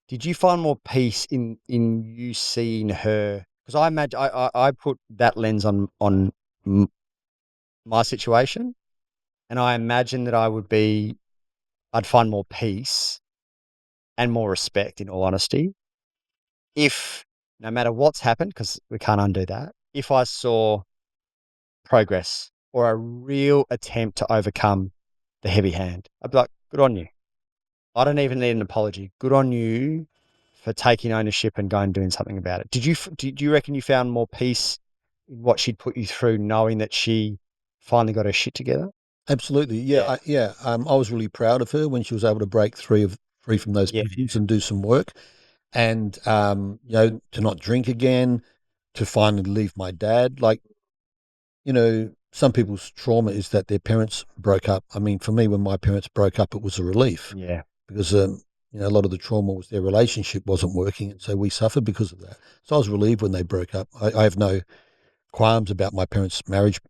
Did you find more peace in you seeing her? Because I imagine I put that lens on my situation, and I imagine that I'd find more peace and more respect, in all honesty, if no matter what's happened, because we can't undo that, if I saw progress or a real attempt to overcome the heavy hand, I'd be like, good on you. I don't even need an apology. Good on you for taking ownership and going and doing something about it. Do you reckon you found more peace in what she'd put you through, knowing that she finally got her shit together? Absolutely. Yeah. I was really proud of her when she was able to break free from those issues and do some work, and to not drink again, to finally leave my dad. Like, some people's trauma is that their parents broke up. I mean, for me, when my parents broke up, it was a relief. Yeah. Because a lot of the trauma was their relationship wasn't working, and so we suffered because of that. So I was relieved when they broke up. I have no qualms about my parents' marriage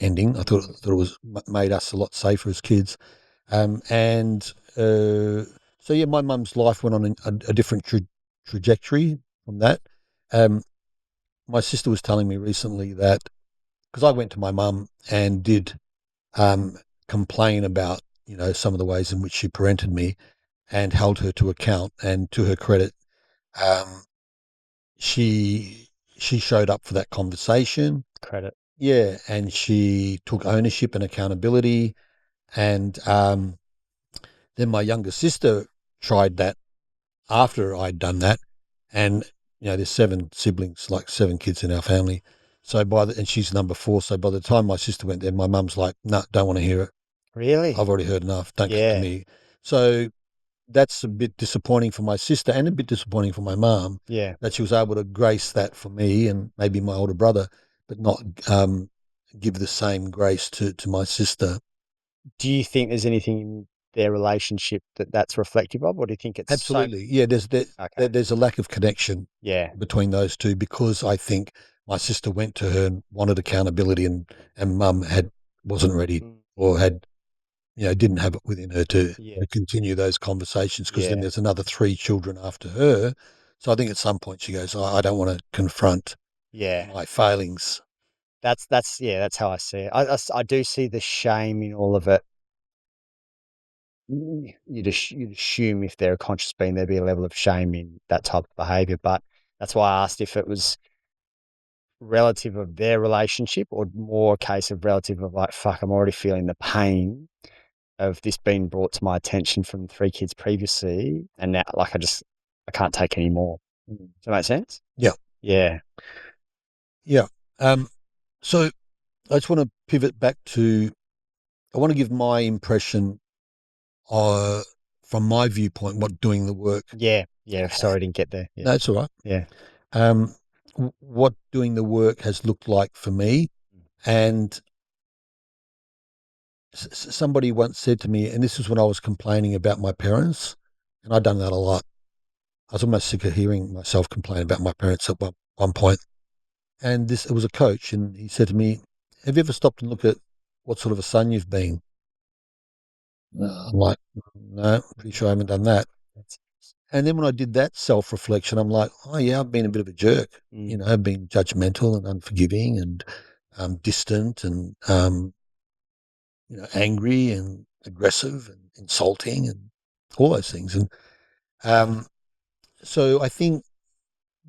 ending. I thought it was made us a lot safer as kids. So my mum's life went on a different trajectory from that. My sister was telling me recently that, because I went to my mum and did complain about, some of the ways in which she parented me and held her to account. And to her credit, she showed up for that conversation. Credit. Yeah, and she took ownership and accountability. And then my younger sister tried that after I'd done that. And, there's 7 siblings, like 7 kids in our family. So and she's number 4. So by the time my sister went there, my mum's like, no, don't want to hear it. Really? I've already heard enough. Don't come to me. So that's a bit disappointing for my sister and a bit disappointing for my mum. Yeah. That she was able to grace that for me and maybe my older brother, but not give the same grace to my sister. Do you think there's anything in their relationship that's reflective of, or do you think it's absolutely? Yeah, there's a lack of connection. Yeah. Between those two, because I think my sister went to her and wanted accountability, and mum wasn't ready or had, didn't have it within her to continue those conversations, because then there's another 3 children after her. So I think at some point she goes, I don't want to confront my failings. That's how I see it. I do see the shame in all of it. You'd assume if they're a conscious being, there'd be a level of shame in that type of behavior. But that's why I asked if it was relative of their relationship or more a case of relative of like, fuck, I'm already feeling the pain of this being brought to my attention from 3 kids previously. And now, like, I can't take any more. Does that make sense? Yeah. Yeah. Yeah. So I just want to pivot back to, I want to give my impression from my viewpoint, what doing the work. Yeah. Sorry, I didn't get there. Yeah. No, it's all right. Yeah. What doing the work has looked like for me. And somebody once said to me, and this is when I was complaining about my parents, and I'd done that a lot. I was almost sick of hearing myself complain about my parents at one point. And it was a coach, and he said to me, have you ever stopped and looked at what sort of a son you've been? I'm like, no, pretty sure I haven't done that. And then when I did that self-reflection, I'm like, oh yeah, I've been a bit of a jerk. I've been judgmental and unforgiving and distant and angry and aggressive and insulting and all those things. And so I think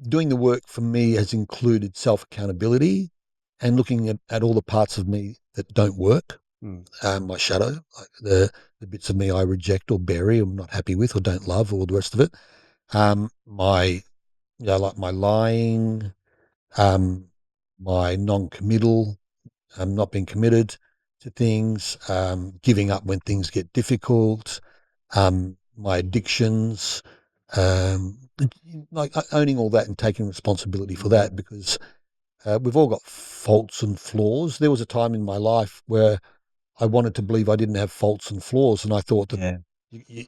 doing the work for me has included self-accountability and looking at all the parts of me that don't work. My shadow, like the bits of me I reject or bury, or I'm not happy with, or don't love, or the rest of it. My lying, my non-committal, not being committed to things, giving up when things get difficult, my addictions, like owning all that and taking responsibility for that, because we've all got faults and flaws. There was a time in my life where I wanted to believe I didn't have faults and flaws, and I thought that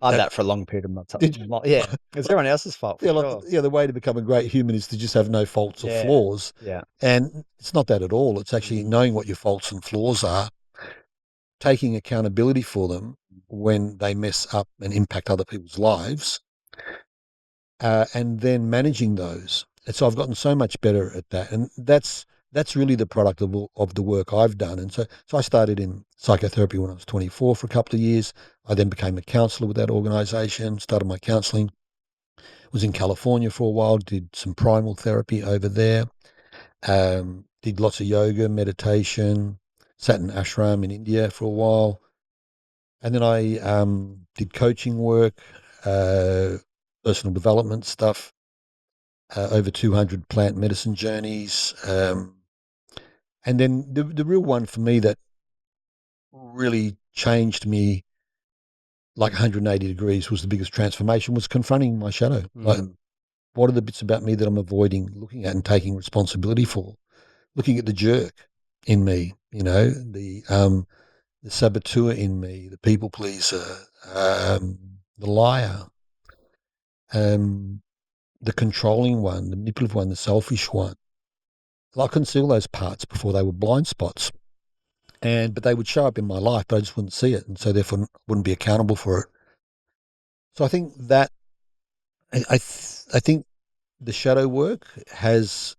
I had that for a long period of my time. did you? Yeah, it's everyone else's fault for Yeah, sure. the way to become a great human is to just have no faults or flaws. Yeah. And it's not that at all. It's actually knowing what your faults and flaws are, taking accountability for them when they mess up and impact other people's lives, and then managing those. And so I've gotten so much better at that. And that's really the product of the work I've done. And so I started in psychotherapy when I was 24 for a couple of years. I then became a counsellor with that organisation, started my counselling. Was in California for a while, did some primal therapy over there, did lots of yoga, meditation, sat in ashram in India for a while. And then I did coaching work, personal development stuff, over 200 plant medicine journeys. And then the real one for me that really changed me like 180 degrees, was the biggest transformation, was confronting my shadow. Like, what are the bits about me that I'm avoiding looking at and taking responsibility for? Looking at the jerk in me, the saboteur in me, the people pleaser, the liar, the controlling one, the manipulative one, the selfish one. I couldn't see all those parts before they were blind spots. But they would show up in my life, but I just wouldn't see it, and so therefore wouldn't be accountable for it. So I think that I think the shadow work has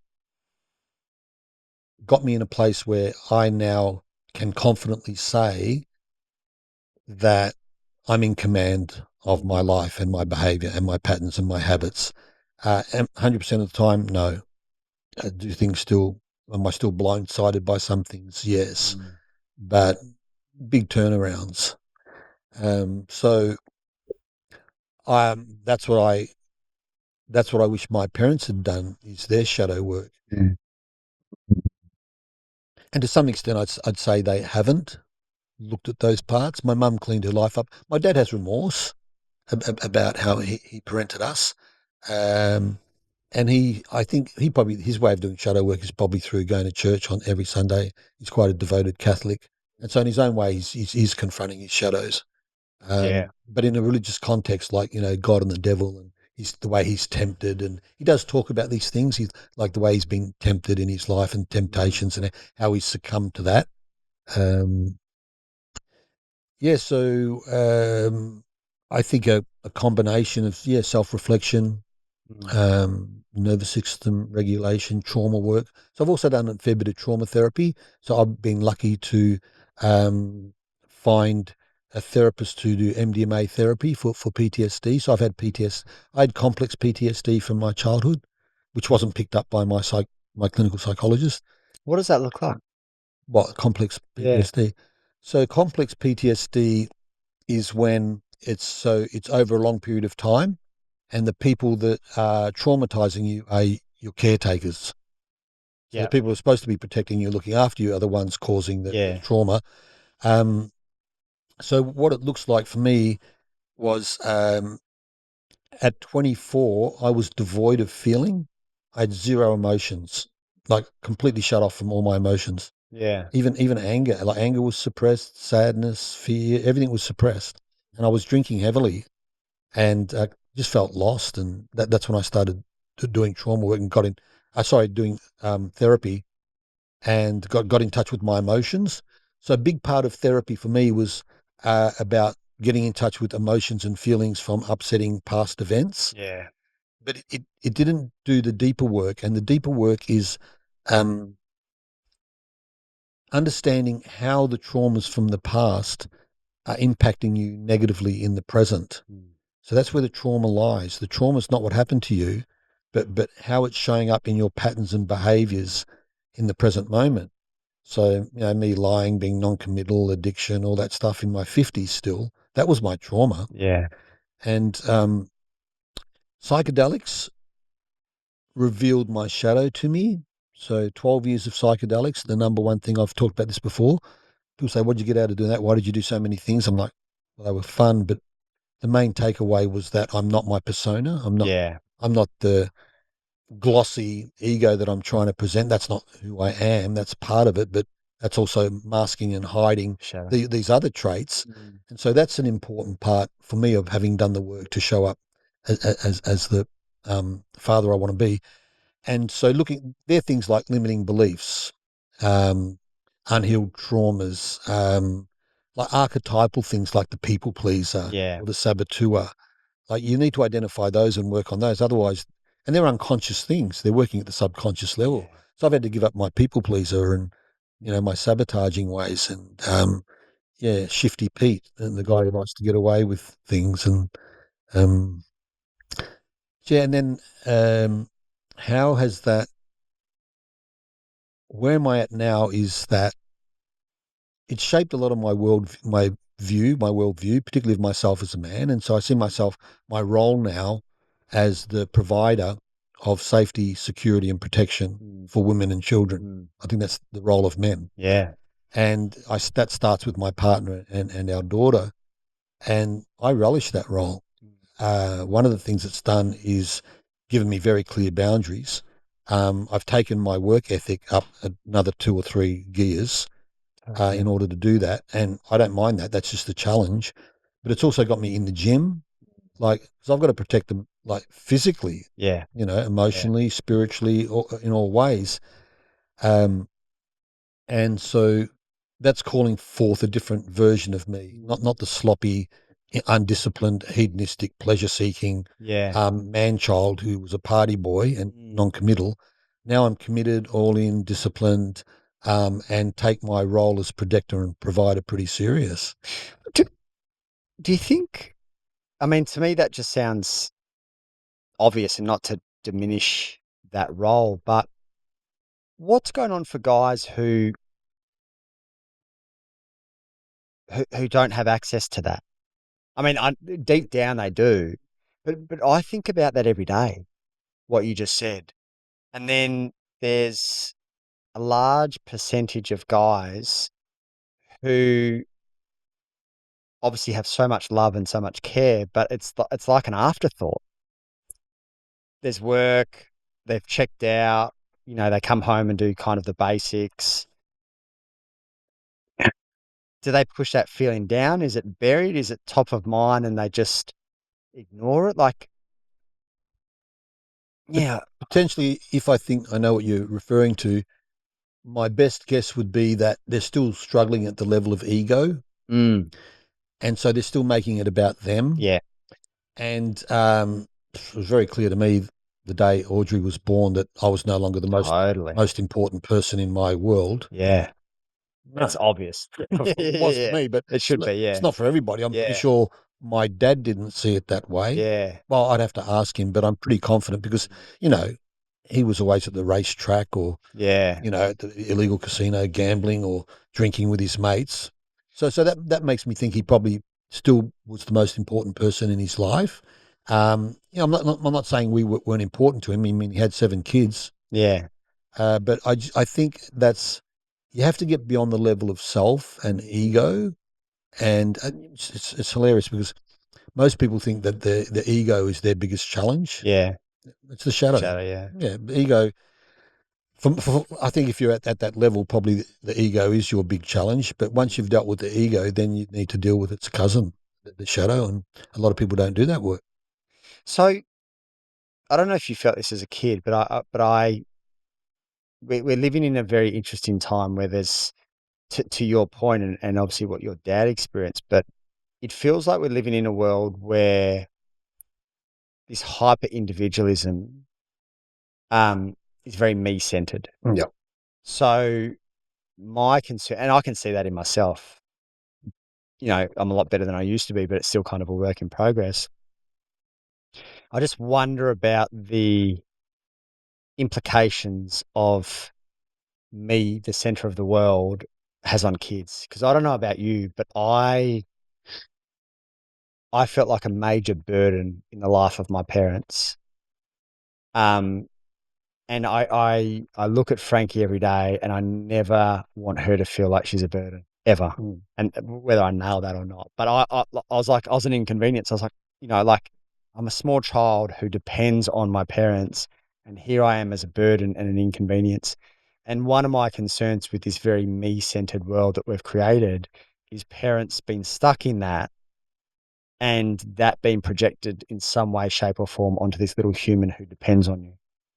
got me in a place where I now can confidently say that I'm in command of my life and my behavior and my patterns and my habits. And 100% of the time, no. Am I still blindsided by some things? Yes. But big turnarounds. So that's what I wish my parents had done, is their shadow work. And to some extent, I'd say they haven't looked at those parts. My mum cleaned her life up. My dad has remorse about how he parented us. And I think his way of doing shadow work is probably through going to church on every Sunday. He's quite a devoted Catholic. And so in his own way, he's confronting his shadows. But in a religious context, like, God and the devil, and the way he's tempted, and he does talk about these things. He's like the way he's been tempted in his life and temptations and how he's succumbed to that. So I think a combination of self-reflection, nervous system regulation, trauma work. So I've also done a fair bit of trauma therapy. So I've been lucky to find a therapist to do MDMA therapy for PTSD. So I've had PTSD. I had complex PTSD from my childhood, which wasn't picked up by my clinical psychologist. What does that look like? What, complex PTSD? Yeah. So complex PTSD is when it's over a long period of time, and the people that are traumatizing you are your caretakers. So the people who are supposed to be protecting you, looking after you, are the ones causing the trauma. So what it looks like for me was at 24, I was devoid of feeling. I had zero emotions, like completely shut off from all my emotions. Yeah. Even anger, like anger was suppressed, sadness, fear, everything was suppressed. And I was drinking heavily and just felt lost. And that's when I started doing trauma work and doing therapy, and got in touch with my emotions. So a big part of therapy for me was about getting in touch with emotions and feelings from upsetting past events. Yeah. But it didn't do the deeper work. And the deeper work is understanding how the traumas from the past are impacting you negatively in the present. So that's where the trauma lies. The trauma is not what happened to you, but how it's showing up in your patterns and behaviors in the present moment. So, me lying, being non-committal, addiction, all that stuff in my 50s still, that was my trauma. Yeah. And psychedelics revealed my shadow to me. So 12 years of psychedelics, the number one thing, I've talked about this before. People say, what did you get out of doing that? Why did you do so many things? I'm like, well, they were fun, but the main takeaway was that I'm not my persona. I'm not the glossy ego that I'm trying to present. That's not who I am. That's part of it, but that's also masking and hiding these other traits. And so that's an important part for me of having done the work to show up as the father I want to be. And so there are things like limiting beliefs, unhealed traumas, like archetypal things like the people pleaser or the saboteur. Like you need to identify those and work on those. Otherwise, and they're unconscious things. They're working at the subconscious level. Yeah. So I've had to give up my people pleaser and, my sabotaging ways and, Shifty Pete and the guy who likes to get away with things. And, and then how has that, where am I at now is that it shaped a lot of my worldview, particularly of myself as a man. And so I see my role now as the provider of safety, security, and protection for women and children. I think that's the role of men. Yeah. And that starts with my partner and our daughter. And I relish that role. One of the things it's done is given me very clear boundaries. I've taken my work ethic up another 2 or 3 gears. In order to do that. And I don't mind that. That's just the challenge. But it's also got me in the gym, because I've got to protect them, physically, emotionally, spiritually, in all ways. And so that's calling forth a different version of me, not the sloppy, undisciplined, hedonistic, pleasure-seeking man-child who was a party boy and non-committal. Now I'm committed, all in, disciplined, and take my role as protector and provider pretty serious. Do you think, to me that just sounds obvious, and not to diminish that role, but what's going on for guys who don't have access to that? Deep down they do, but I think about that every day, what you just said. And then there's a large percentage of guys who obviously have so much love and so much care, but it's like an afterthought. There's work, they've checked out, they come home and do kind of the basics. Do they push that feeling down? Is it buried? Is it top of mind and they just ignore it? Potentially, if I think I know what you're referring to, my best guess would be that they're still struggling at the level of ego. And so they're still making it about them. Yeah. And it was very clear to me the day Audrey was born that I was no longer the most important person in my world. Yeah. That's obvious. It was for me, but it should be, yeah. It's not for everybody. I'm pretty sure my dad didn't see it that way. Yeah. Well, I'd have to ask him, but I'm pretty confident because, he was always at the racetrack or, at the illegal casino gambling or drinking with his mates. So that makes me think he probably still was the most important person in his life. I'm not saying we weren't important to him. I mean, he had 7 kids. Yeah. But I think you have to get beyond the level of self and ego. And it's hilarious because most people think that the ego is their biggest challenge. Yeah. It's the shadow. Yeah. Yeah. The ego. I think if you're at that level, probably the ego is your big challenge. But once you've dealt with the ego, then you need to deal with its cousin, the shadow. And a lot of people don't do that work. So I don't know if you felt this as a kid, but we're living in a very interesting time where there's, to your point, and obviously what your dad experienced, but it feels like we're living in a world where this hyper individualism is very me-centered. Yeah. So my concern, and I can see that in myself, I'm a lot better than I used to be, but it's still kind of a work in progress. I just wonder about the implications of me, the center of the world, has on kids. Because I don't know about you, but I felt like a major burden in the life of my parents. And And I look at Frankie every day, and I never want her to feel like she's a burden ever. And whether I nail that or not, but I was an inconvenience. I was like, like I'm a small child who depends on my parents, and here I am as a burden and an inconvenience. And one of my concerns with this very me-centered world that we've created is parents being stuck in that, and that being projected in some way, shape, or form onto this little human who depends on you.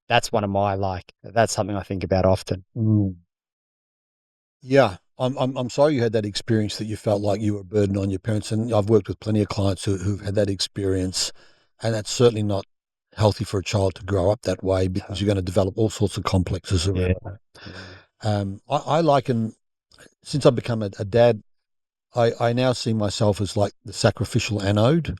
That's one of my that's something I think about often. Yeah. I'm sorry you had that experience that you felt like you were a burden on your parents. And I've worked with plenty of clients who've had that experience. And that's certainly not healthy for a child to grow up that way, because you're going to develop all sorts of complexes around that. I liken, since I've become a dad, I now see myself as like the sacrificial anode.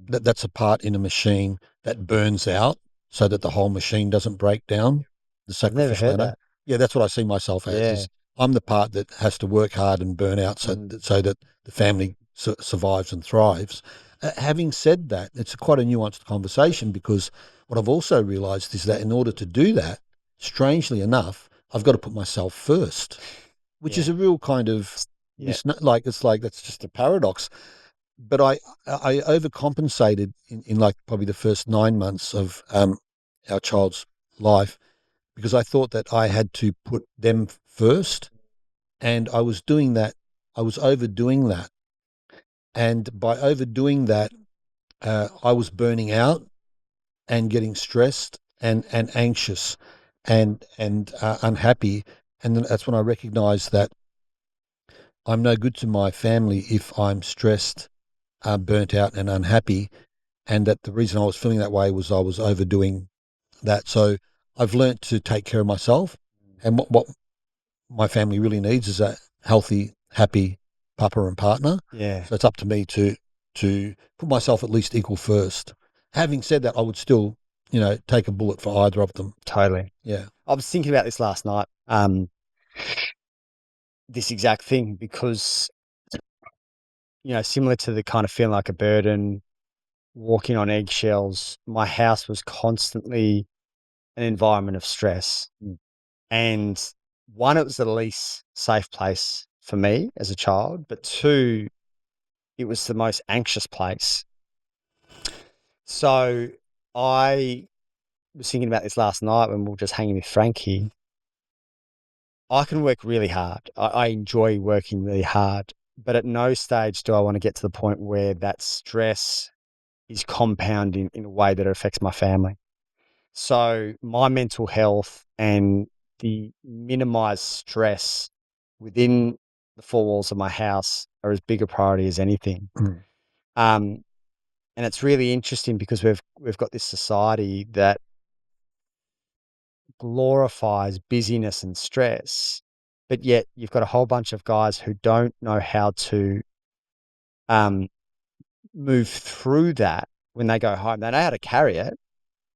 That's a part in a machine that burns out so that the whole machine doesn't break down. The I've never sacrificial heard anode. that. Yeah, that's what I see myself as. Yeah. Is I'm the part that has to work hard and burn out so that the family survives and thrives. Having said that, it's quite a nuanced conversation, because what I've also realised is that in order to do that, strangely enough, I've got to put myself first, which is a real kind of it's like that's just a paradox. But I overcompensated in like probably the first 9 months of our child's life, because I thought that I had to put them first, and I was doing that. I was overdoing that, and by overdoing that, I was burning out and getting stressed and anxious and unhappy, and then that's when I recognized that I'm no good to my family if I'm stressed, burnt out, and unhappy, and that the reason I was feeling that way was I was overdoing that. So I've learnt to take care of myself, and what my family really needs is a healthy, happy papa and partner. Yeah. So it's up to me to put myself at least equal first. Having said that, I would still, take a bullet for either of them. Totally. Yeah. I was thinking about this last night, this exact thing, because, similar to the kind of feeling like a burden, walking on eggshells, my house was constantly an environment of stress. And one, it was the least safe place for me as a child, but two, it was the most anxious place. So I was thinking about this last night when we were just hanging with Frankie. I can work really hard. I enjoy working really hard, but at no stage do I want to get to the point where that stress is compounding in a way that it affects my family. So my mental health and the minimized stress within the four walls of my house are as big a priority as anything. And it's really interesting because we've got this society that glorifies busyness and stress, but yet you've got a whole bunch of guys who don't know how to move through that when they go home. They know how to carry it,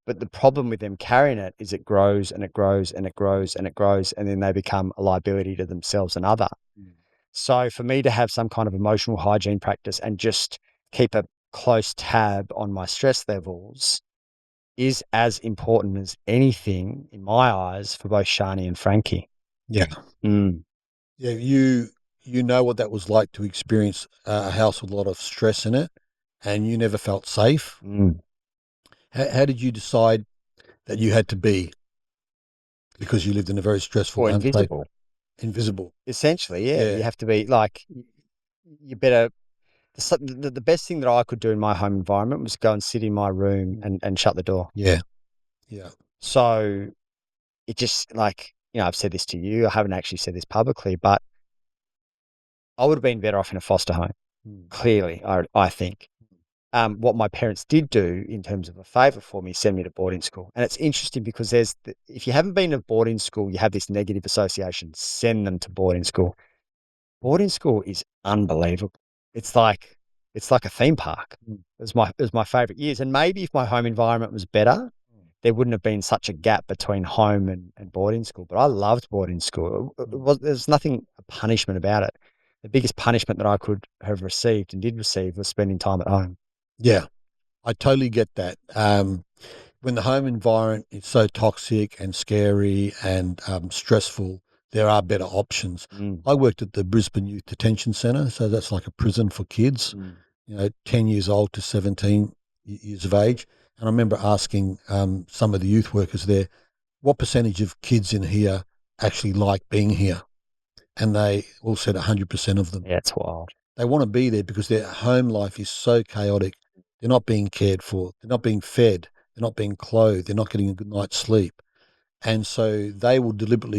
but the problem with them carrying it is it grows and it grows and it grows and it grows, and then they become a liability to themselves and other. So for me to have some kind of emotional hygiene practice and just keep a close tab on my stress levels is as important as anything in my eyes for both Shani and Frankie. Yeah. Yeah. You know what that was like to experience a house with a lot of stress in it, and you never felt safe. How did you decide that you had to be, because you lived in a very stressful, or invisible? Invisible. Essentially, yeah. You have to be like, you better. The best thing that I could do in my home environment was go and sit in my room and shut the door. Yeah. So it just I've said this to you. I haven't actually said this publicly, but I would have been better off in a foster home. Clearly, I think. What my parents did do in terms of a favour for me, send me to boarding school. And it's interesting because if you haven't been to boarding school, you have this negative association. Send them to boarding school. Boarding school is unbelievable. It's like a theme park. It was my favourite years. And maybe if my home environment was better, there wouldn't have been such a gap between home and boarding school. But I loved boarding school. There's nothing a punishment about it. The biggest punishment that I could have received and did receive was spending time at home. Yeah, I totally get that. when the home environment is so toxic and scary and stressful, there are better options. I worked at the Brisbane Youth Detention Centre, so that's like a prison for kids, 10 years old to 17 years of age. And I remember asking some of the youth workers there, what percentage of kids in here actually like being here? And they all said 100% of them. Yeah, it's wild. They want to be there because their home life is so chaotic. They're not being cared for. They're not being fed. They're not being clothed. They're not getting a good night's sleep. And so they will deliberately